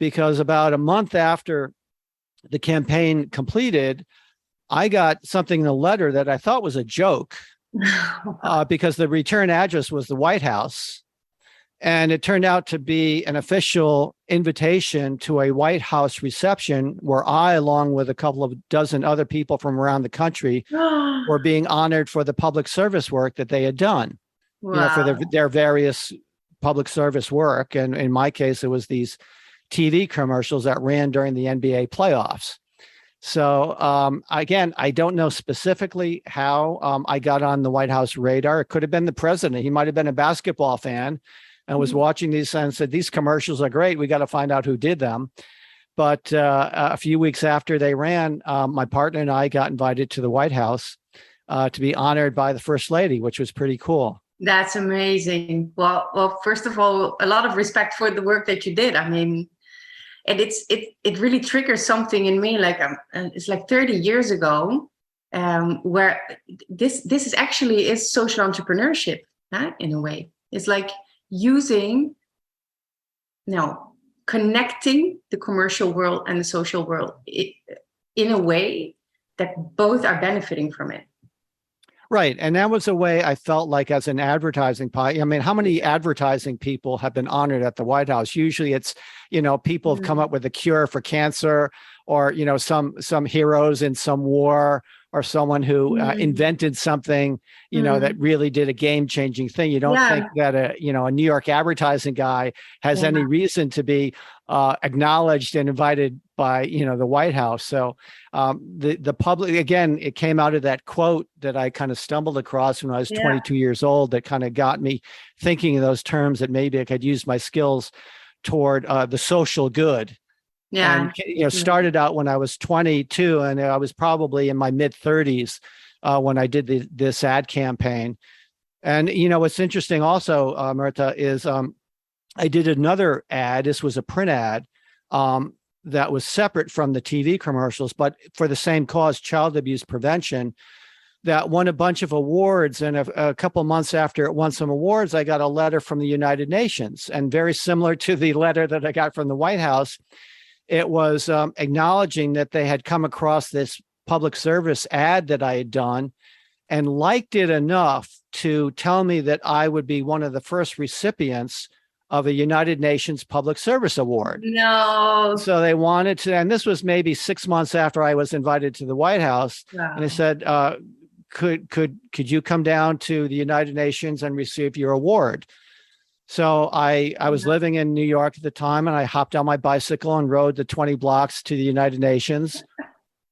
because about a month after the campaign completed, I got something in the letter that I thought was a joke, because the return address was the White House. And it turned out to be an official invitation to a White House reception where I, along with a couple of dozen other people from around the country, were being honored for the public service work that they had done, for their various public service work. And in my case, it was these TV commercials that ran during the NBA playoffs. So again, I don't know specifically how I got on the White House radar. It could have been the president. He might have been a basketball fan and was watching these and said, these commercials are great. We got to find out who did them. But a few weeks after they ran, my partner and I got invited to the White House to be honored by the First Lady, which was pretty cool. That's amazing. Well, first of all, a lot of respect for the work that you did. I mean, and it really triggers something in me. Like it's like 30 years ago, where this is actually social entrepreneurship, in a way. It's like connecting the commercial world and the social world in a way that both are benefiting from it. Right. And that was a way I felt like as an advertising I mean, how many advertising people have been honored at the White House? Usually it's, people have come up with a cure for cancer, or, some heroes in some war, or someone who invented something, that really did a game-changing thing. You don't think that a New York advertising guy has any reason to be acknowledged and invited by, the White House. So the public, again, it came out of that quote that I kind of stumbled across when I was 22 years old, that kind of got me thinking in those terms, that maybe I could use my skills toward the social good. And, started out when I was 22, and I was probably in my mid 30s when I did this ad campaign. And, what's interesting also, Marta, is I did another ad. This was a print ad that was separate from the TV commercials, but for the same cause, child abuse prevention, that won a bunch of awards. And a couple of months after it won some awards, I got a letter from the United Nations. And very similar to the letter that I got from the White House, it was acknowledging that they had come across this public service ad that I had done and liked it enough to tell me that I would be one of the first recipients of a United Nations Public Service Award. No. So they wanted to, and this was maybe 6 months after I was invited to the White House. Wow. And they said, could you come down to the United Nations and receive your award? So I was living in New York at the time, and I hopped on my bicycle and rode the 20 blocks to the United Nations.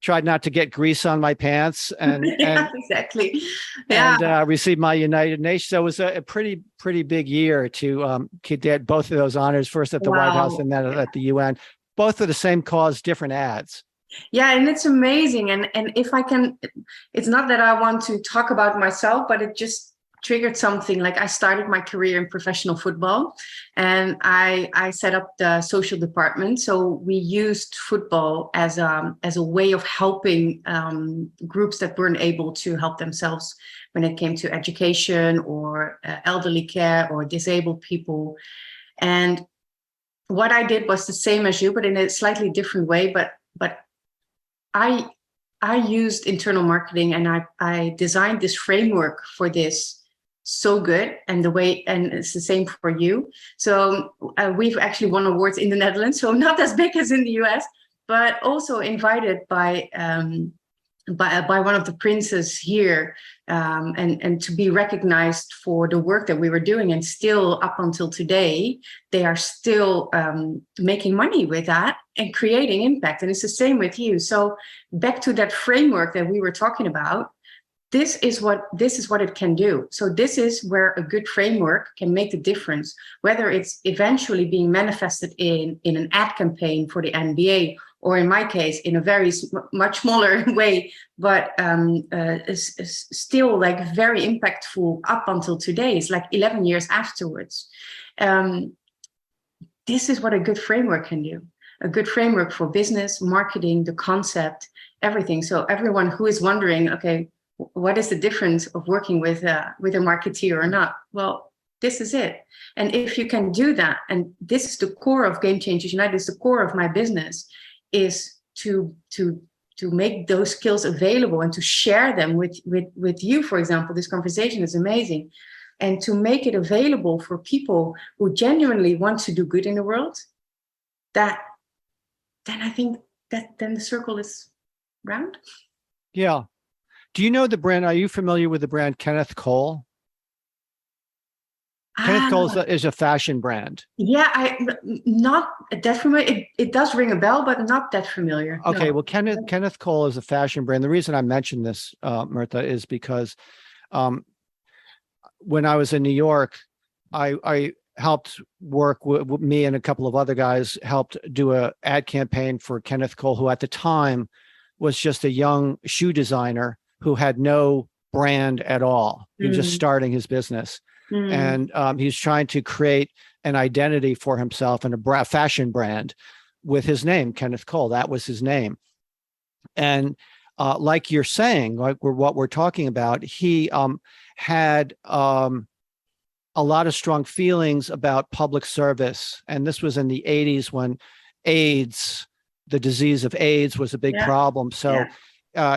tried not to get grease on my pants, and Yeah, exactly. Yeah. and received my United Nations. So it was a pretty big year to get both of those honors, first at the White House Wow. and then at the UN, both for the same cause, different ads. Yeah, and it's amazing. And if I can, it's not that I want to talk about myself, but it just triggered something. Like, I started my career in professional football, and I set up the social department. So we used football as a way of helping groups that weren't able to help themselves when it came to education or elderly care or disabled people. And what I did was the same as you, but in a slightly different way. But I used internal marketing, and I designed this framework for this so good, and it's the same for you. So we've actually won awards in the Netherlands, so not as big as in the US, but also invited by one of the princes here, and to be recognized for the work that we were doing. And still, up until today, they are still making money with that and creating impact. And it's the same with you. So back to that framework that we were talking about, this is what it can do. So this is where a good framework can make the difference, whether it's eventually being manifested in an ad campaign for the NBA, or in my case, in a very much smaller way, but is still like very impactful up until today. It's like 11 years afterwards. This is what a good framework can do. A good framework for business, marketing, the concept, everything. So everyone who is wondering, okay, what is the difference of working with a marketeer or not? Well, this is it. And if you can do that, and this is the core of Game Changers United, is the core of my business, is to make those skills available and to share them with you. For example, this conversation is amazing. And to make it available for people who genuinely want to do good in the world, then I think that then the circle is round. Yeah. Do you know the brand? Are you familiar with the brand Kenneth Cole? Kenneth Cole is a fashion brand. Yeah, not that familiar. It does ring a bell, but not that familiar. Okay, No. well, Kenneth Cole is a fashion brand. The reason I mentioned this, Mirtha, is because when I was in New York, I helped work with me and a couple of other guys helped do a ad campaign for Kenneth Cole, who at the time was just a young shoe designer who had no brand at all. He was just starting his business. And he's trying to create an identity for himself and a fashion brand with his name, Kenneth Cole. That was his name. And like you're saying, like what we're talking about, he had a lot of strong feelings about public service. And this was in the 80s when AIDS, the disease of AIDS, was a big problem. So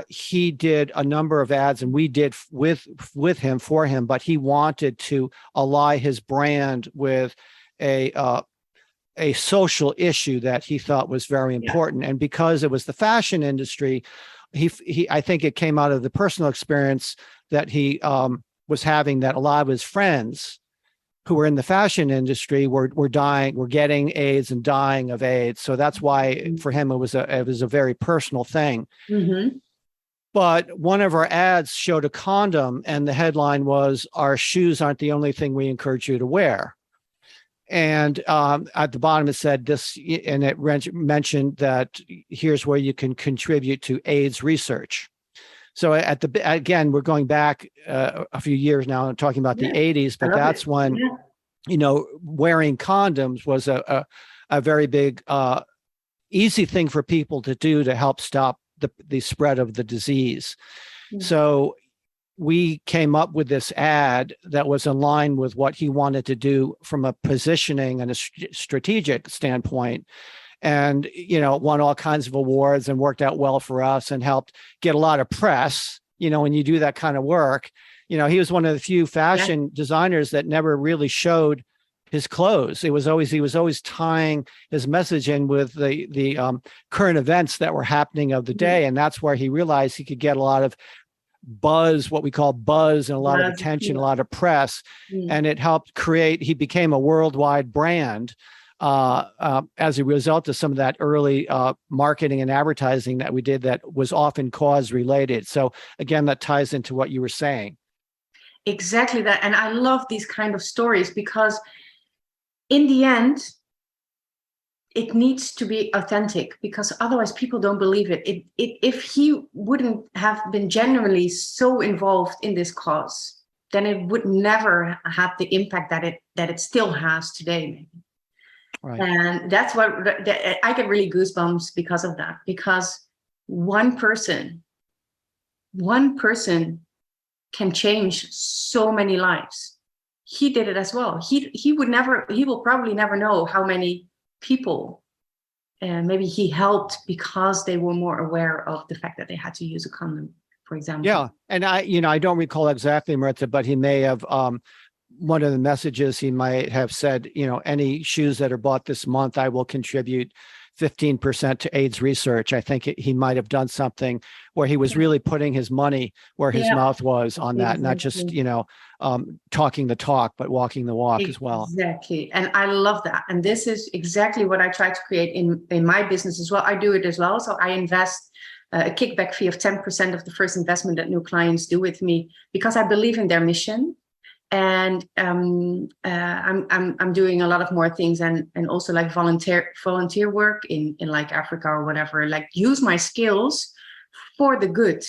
he did a number of ads, and we did with him, for him, but he wanted to ally his brand with a social issue that he thought was very important. And because it was the fashion industry, he I think it came out of the personal experience that he was having, that a lot of his friends who were in the fashion industry were getting AIDS and dying of AIDS. So that's why for him it was a very personal thing. But one of our ads showed a condom, and the headline was, "Our shoes aren't the only thing we encourage you to wear." And at the bottom it said this, and it mentioned that here's where you can contribute to AIDS research. So again, we're going back a few years now and talking about the 80s, but that's when, wearing condoms was a very big, easy thing for people to do to help stop the spread of the disease. So we came up with this ad that was in line with what he wanted to do from a positioning and a strategic standpoint. And, won all kinds of awards and worked out well for us and helped get a lot of press. When you do that kind of work, he was one of the few fashion designers that never really showed his clothes. He was always tying his message in with the current events that were happening of the day. And that's where he realized he could get a lot of buzz, what we call buzz, and a lot of attention, a lot of press. And it helped he became a worldwide brand as a result of some of that early marketing and advertising that we did that was often cause related. So again, that ties into what you were saying. Exactly that. And I love these kind of stories because in the end, it needs to be authentic, because otherwise people don't believe it. If he wouldn't have been genuinely so involved in this cause, then it would never have the impact that it still has today. Maybe. Right. And that's what I get really goosebumps because of that. Because one person can change so many lives. He did it as well. He will probably never know how many people maybe he helped because they were more aware of the fact that they had to use a condom, for example. Yeah. And I don't recall exactly, Martha, but he may have, one of the messages he might have said, any shoes that are bought this month, I will contribute 15% to AIDS research. I think he might have done something where he was really putting his money where his mouth was on that, not just, talking the talk, but walking the walk as well. Exactly. And I love that. And this is exactly what I try to create in my business as well. I do it as well. So I invest a kickback fee of 10% of the first investment that new clients do with me, because I believe in their mission. And I'm doing a lot of more things and also like volunteer work in like Africa or whatever, like use my skills for the good.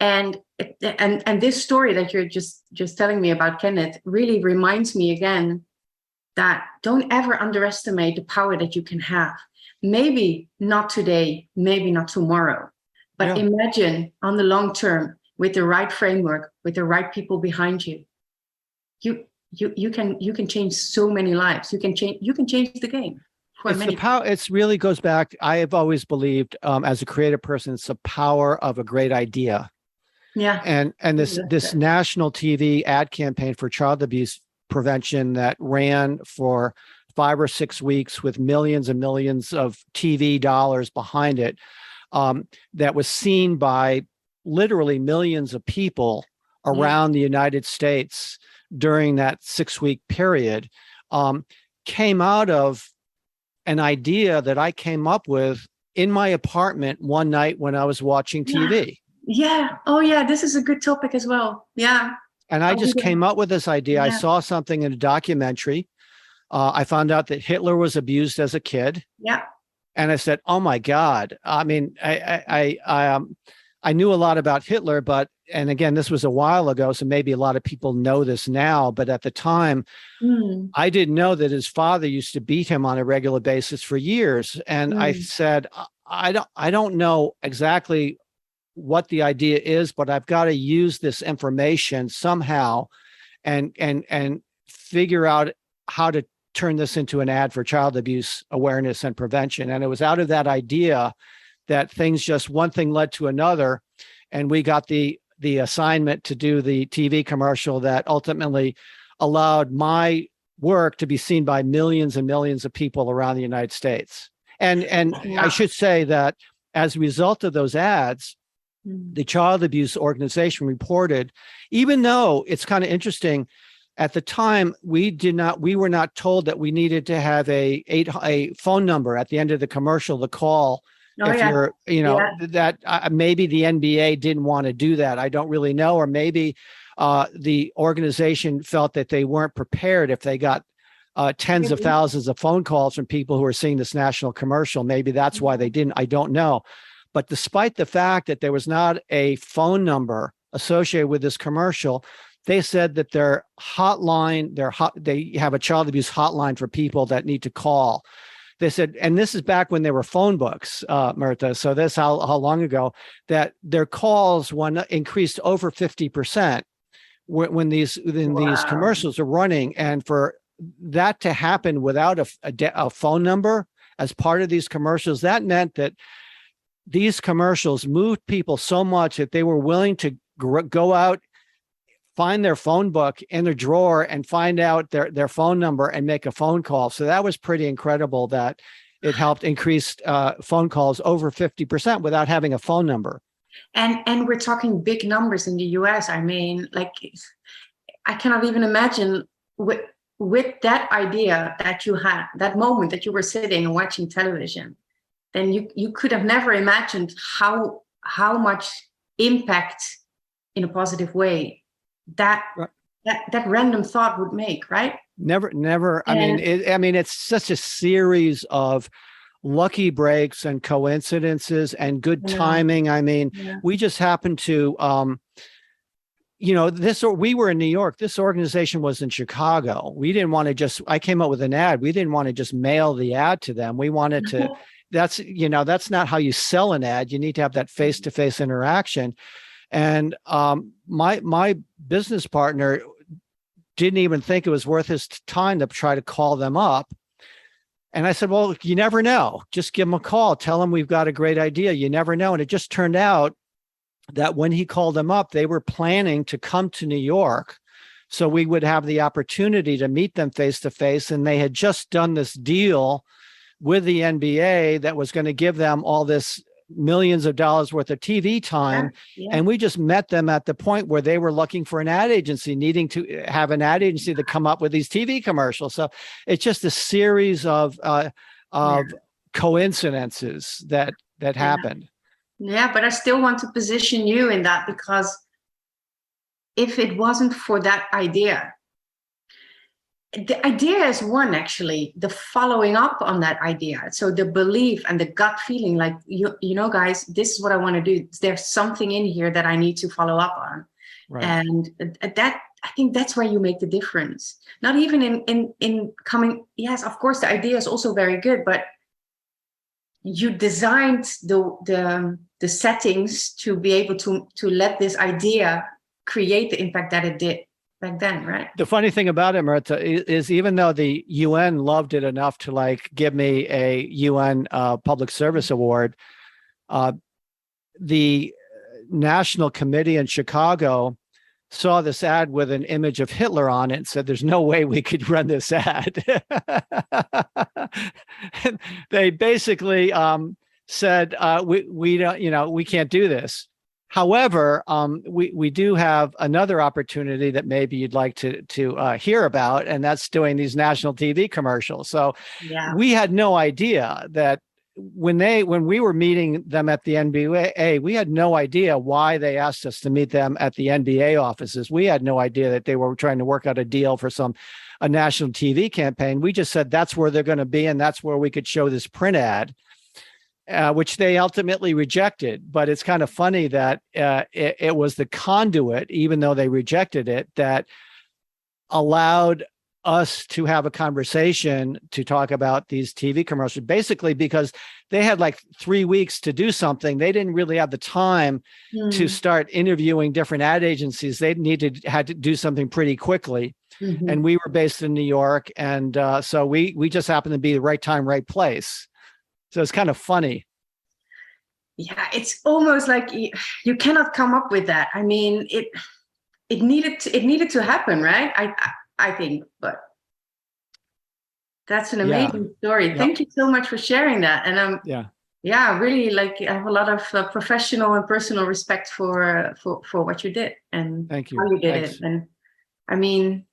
And this story that you're just telling me about, Kenneth, really reminds me again that don't ever underestimate the power that you can have. Maybe not today, maybe not tomorrow, but imagine on the long term with the right framework, with the right people behind you. You can change so many lives. You can change the game. It really goes back. I have always believed, as a creative person, it's the power of a great idea. Yeah. And this national TV ad campaign for child abuse prevention that ran for 5 or 6 weeks with millions and millions of TV dollars behind it, that was seen by literally millions of people around the United States during that 6-week period, came out of an idea that I came up with in my apartment one night when I was watching TV. Yeah. Oh, yeah. This is a good topic as well. Yeah. And I just came up with this idea. I saw something in a documentary. I found out that Hitler was abused as a kid. Yeah. And I said, oh, my God. I mean, I knew a lot about Hitler, and again, this was a while ago, so maybe a lot of people know this now, but at the time, I didn't know that his father used to beat him on a regular basis for years. And I said, I don't know exactly what the idea is, but I've got to use this information somehow and figure out how to turn this into an ad for child abuse awareness and prevention. And it was out of that idea that one thing led to another, and we got the assignment to do the TV commercial that ultimately allowed my work to be seen by millions and millions of people around the United States. And I should say that as a result of those ads, the child abuse organization reported, even though it's kind of interesting, at the time we were not told that we needed to have a phone number at the end of the commercial to call. You're, that maybe the NBA didn't want to do that. I don't really know. Or maybe the organization felt that they weren't prepared if they got tens of thousands of phone calls from people who are seeing this national commercial. Maybe that's why they didn't. I don't know. But despite the fact that there was not a phone number associated with this commercial, they said that their hotline, they have a child abuse hotline for people that need to call. They said, and this is back when there were phone books, Martha. So this how long ago, that their calls increased over 50% when these commercials are running. And for that to happen without a phone number as part of these commercials, that meant that these commercials moved people so much that they were willing to go out, find their phone book in their drawer and find out their phone number and make a phone call. So that was pretty incredible that it helped increase phone calls over 50% without having a phone number. And we're talking big numbers in the US. I mean, like, I cannot even imagine with that idea that you had, that moment that you were sitting and watching television, then you could have never imagined how much impact in a positive way that random thought would make, right? Never. I mean, it's such a series of lucky breaks and coincidences and good timing. I mean, we just happened to, we were in New York. This organization was in Chicago. We didn't want to I came up with an ad. We didn't want to just mail the ad to them. We wanted to, that's not how you sell an ad. You need to have that face-to-face interaction. And my business partner didn't even think it was worth his time to try to call them up. And I said, well, you never know. Just give them a call. Tell them we've got a great idea. You never know. And it just turned out that when he called them up, they were planning to come to New York. So we would have the opportunity to meet them face to face. And they had just done this deal with the NBA that was going to give them all this millions of dollars worth of TV time. And we just met them at the point where they were looking for an ad agency, needing to have an ad agency to come up with these TV commercials. So it's just a series of coincidences that happened. Yeah, but I still want to position you in that, because if it wasn't for that idea, the idea is one, actually, the following up on that idea. So the belief and the gut feeling, like, guys, this is what I want to do. There's something in here that I need to follow up on. Right. And that, I think that's where you make the difference. Not even in coming, yes, of course, the idea is also very good, but you designed the settings to be able to let this idea create the impact that it did back then, right? The funny thing about it, Marta, is even though the UN loved it enough to give me a UN public service award, the National Committee in Chicago saw this ad with an image of Hitler on it and said, there's no way we could run this ad. They basically said, we don't, we can't do this. However, we do have another opportunity that maybe you'd like to hear about, and that's doing these national TV commercials. So we had no idea that when we were meeting them at the NBA, we had no idea why they asked us to meet them at the NBA offices. We had no idea that they were trying to work out a deal for a national TV campaign. We just said that's where they're going to be, and that's where we could show this print ad. Which they ultimately rejected. But it's kind of funny that it was the conduit, even though they rejected it, that allowed us to have a conversation to talk about these TV commercials, basically because they had 3 weeks to do something. They didn't really have the time to start interviewing different ad agencies. They had to do something pretty quickly. Mm-hmm. And we were based in New York. And so we just happened to be the right time, right place. So it's kind of funny. Yeah, it's almost like you cannot come up with that. I mean, it needed to happen, right? I think, but that's an amazing story. Yep. Thank you so much for sharing that. And really, I have a lot of professional and personal respect for what you did and Thank you. How you did it. And I mean,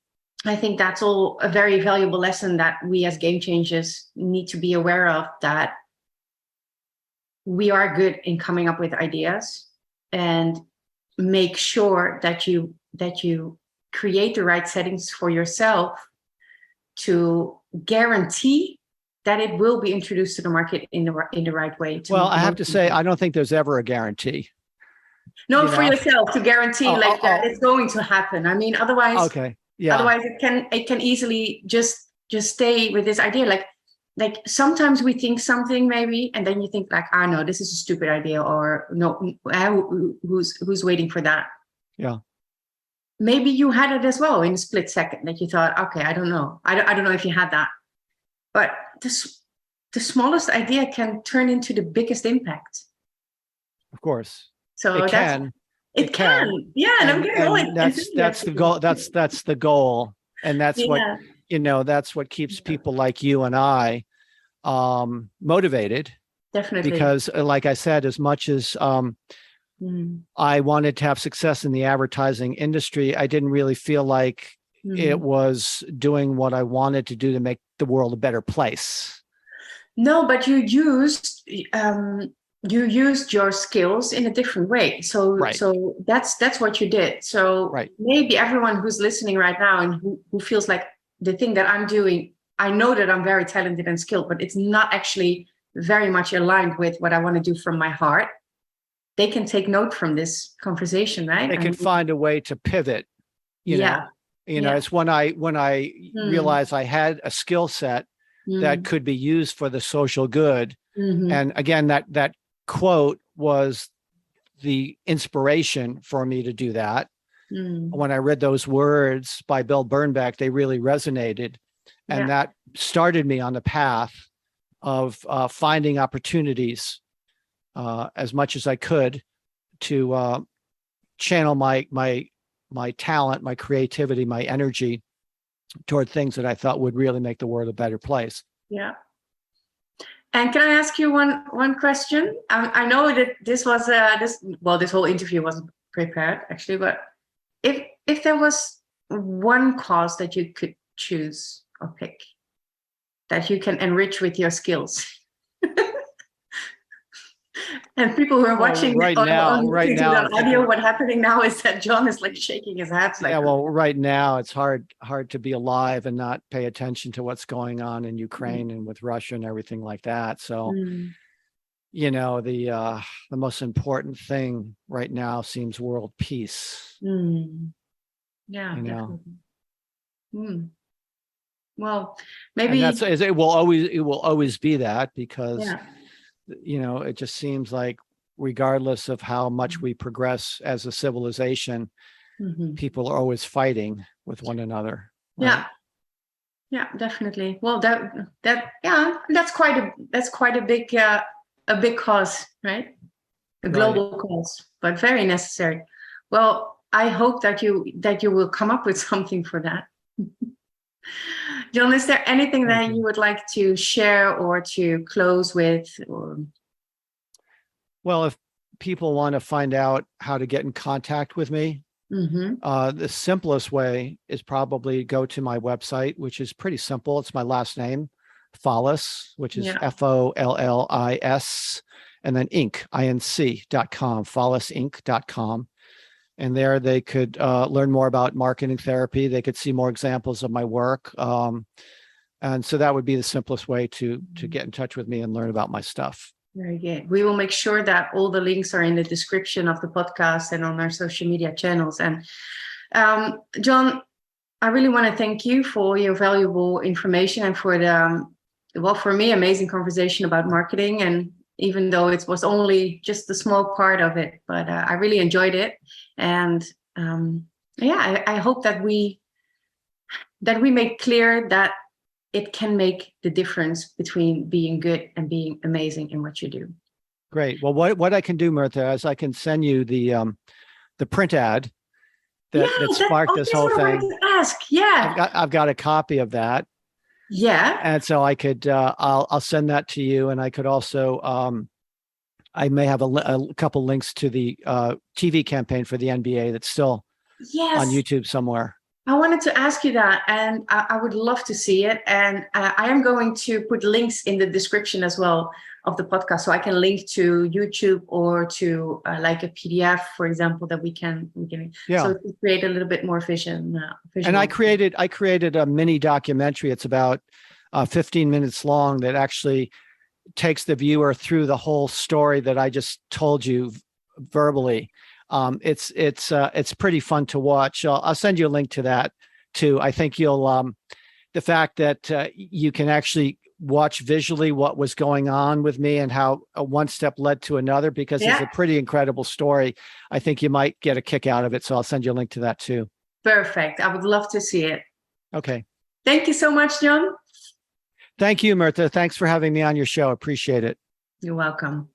I think that's all a very valuable lesson that we as game changers need to be aware of, that we are good in coming up with ideas, and make sure that you create the right settings for yourself to guarantee that it will be introduced to the market in the right way. Well, I have to say, I don't think there's ever a guarantee. No, for yourself to guarantee that it's going to happen. I mean, otherwise, otherwise it can easily just stay with this idea. Like sometimes we think something maybe, and then you think no, this is a stupid idea, or no, who's waiting for that? Yeah. Maybe you had it as well in a split second that you thought, okay, I don't know. I don't know if you had that, but the smallest idea can turn into the biggest impact. Of course. So it can. Yeah. And I'm getting all that's the goal. That's the goal. And that's what, that's what keeps people like you and I motivated. Definitely. Because like I said, as much as I wanted to have success in the advertising industry, I didn't really feel like it was doing what I wanted to do to make the world a better place. No, but you used your skills in a different way. So Right. so that's what you did. So Right. maybe everyone who's listening right now and who feels like the thing that I'm doing, I know that I'm very talented and skilled, but it's not actually very much aligned with what I want to do from my heart. They can take note from this conversation, right? They can find a way to pivot, you know. It's when I realized I had a skill set that could be used for the social good. And again, that quote was the inspiration for me to do that. When I read those words by Bill Bernbeck, they really resonated. And that started me on the path of finding opportunities as much as I could to channel my talent, my creativity, my energy toward things that I thought would really make the world a better place. Yeah. And can I ask you one question? I know that this was this whole interview wasn't prepared actually, but if there was one cause that you could choose or pick that you can enrich with your skills, and people who are watching right now, on audio, what's happening now is that John is like shaking his head. Like, right now it's hard to be alive and not pay attention to what's going on in Ukraine and with Russia and everything like that. So, the most important thing right now seems world peace. Yeah. Well, maybe and it will always be that, because it just seems like regardless of how much we progress as a civilization, people are always fighting with one another. Right? Yeah, definitely. Well, that's quite a big cause, right? A global cause, but very necessary. Well, I hope that you will come up with something for that. John, is there anything that you would like to share or to close with? Well, if people want to find out how to get in contact with me, the simplest way is probably go to my website, which is pretty simple. It's my last name, Follis, which is FOLLIS, and then inc.com, follisinc.com. And there they could learn more about marketing therapy. They could see more examples of my work. And so that would be the simplest way to get in touch with me and learn about my stuff. Very good. We will make sure that all the links are in the description of the podcast and on our social media channels. And John, I really want to thank you for your valuable information and for for me, amazing conversation about marketing. And even though it was only just a small part of it, but I really enjoyed it. And I hope that we make clear that it can make the difference between being good and being amazing in what you do. Great. Well, what I can do, Martha, is I can send you the print ad that sparked this whole thing. I've got a copy of that. Yeah. And so I could I'll send that to you, and I could also I may have a couple links to the TV campaign for the NBA that's still on YouTube somewhere. I wanted to ask you that, and I would love to see it. And I am going to put links in the description as well of the podcast, so I can link to YouTube or to like a PDF, for example, that we can so to create a little bit more vision. And I created a mini documentary. It's about 15 minutes long that actually takes the viewer through the whole story that I just told you verbally. It's pretty fun to watch. I'll send you a link to that too. I think you'll the fact that you can actually watch visually what was going on with me and how one step led to another, because it's a pretty incredible story. I think you might get a kick out of it. So I'll send you a link to that too. Perfect. I would love to see it. Okay. Thank you so much, John. Thank you, Martha. Thanks for having me on your show. Appreciate it. You're welcome.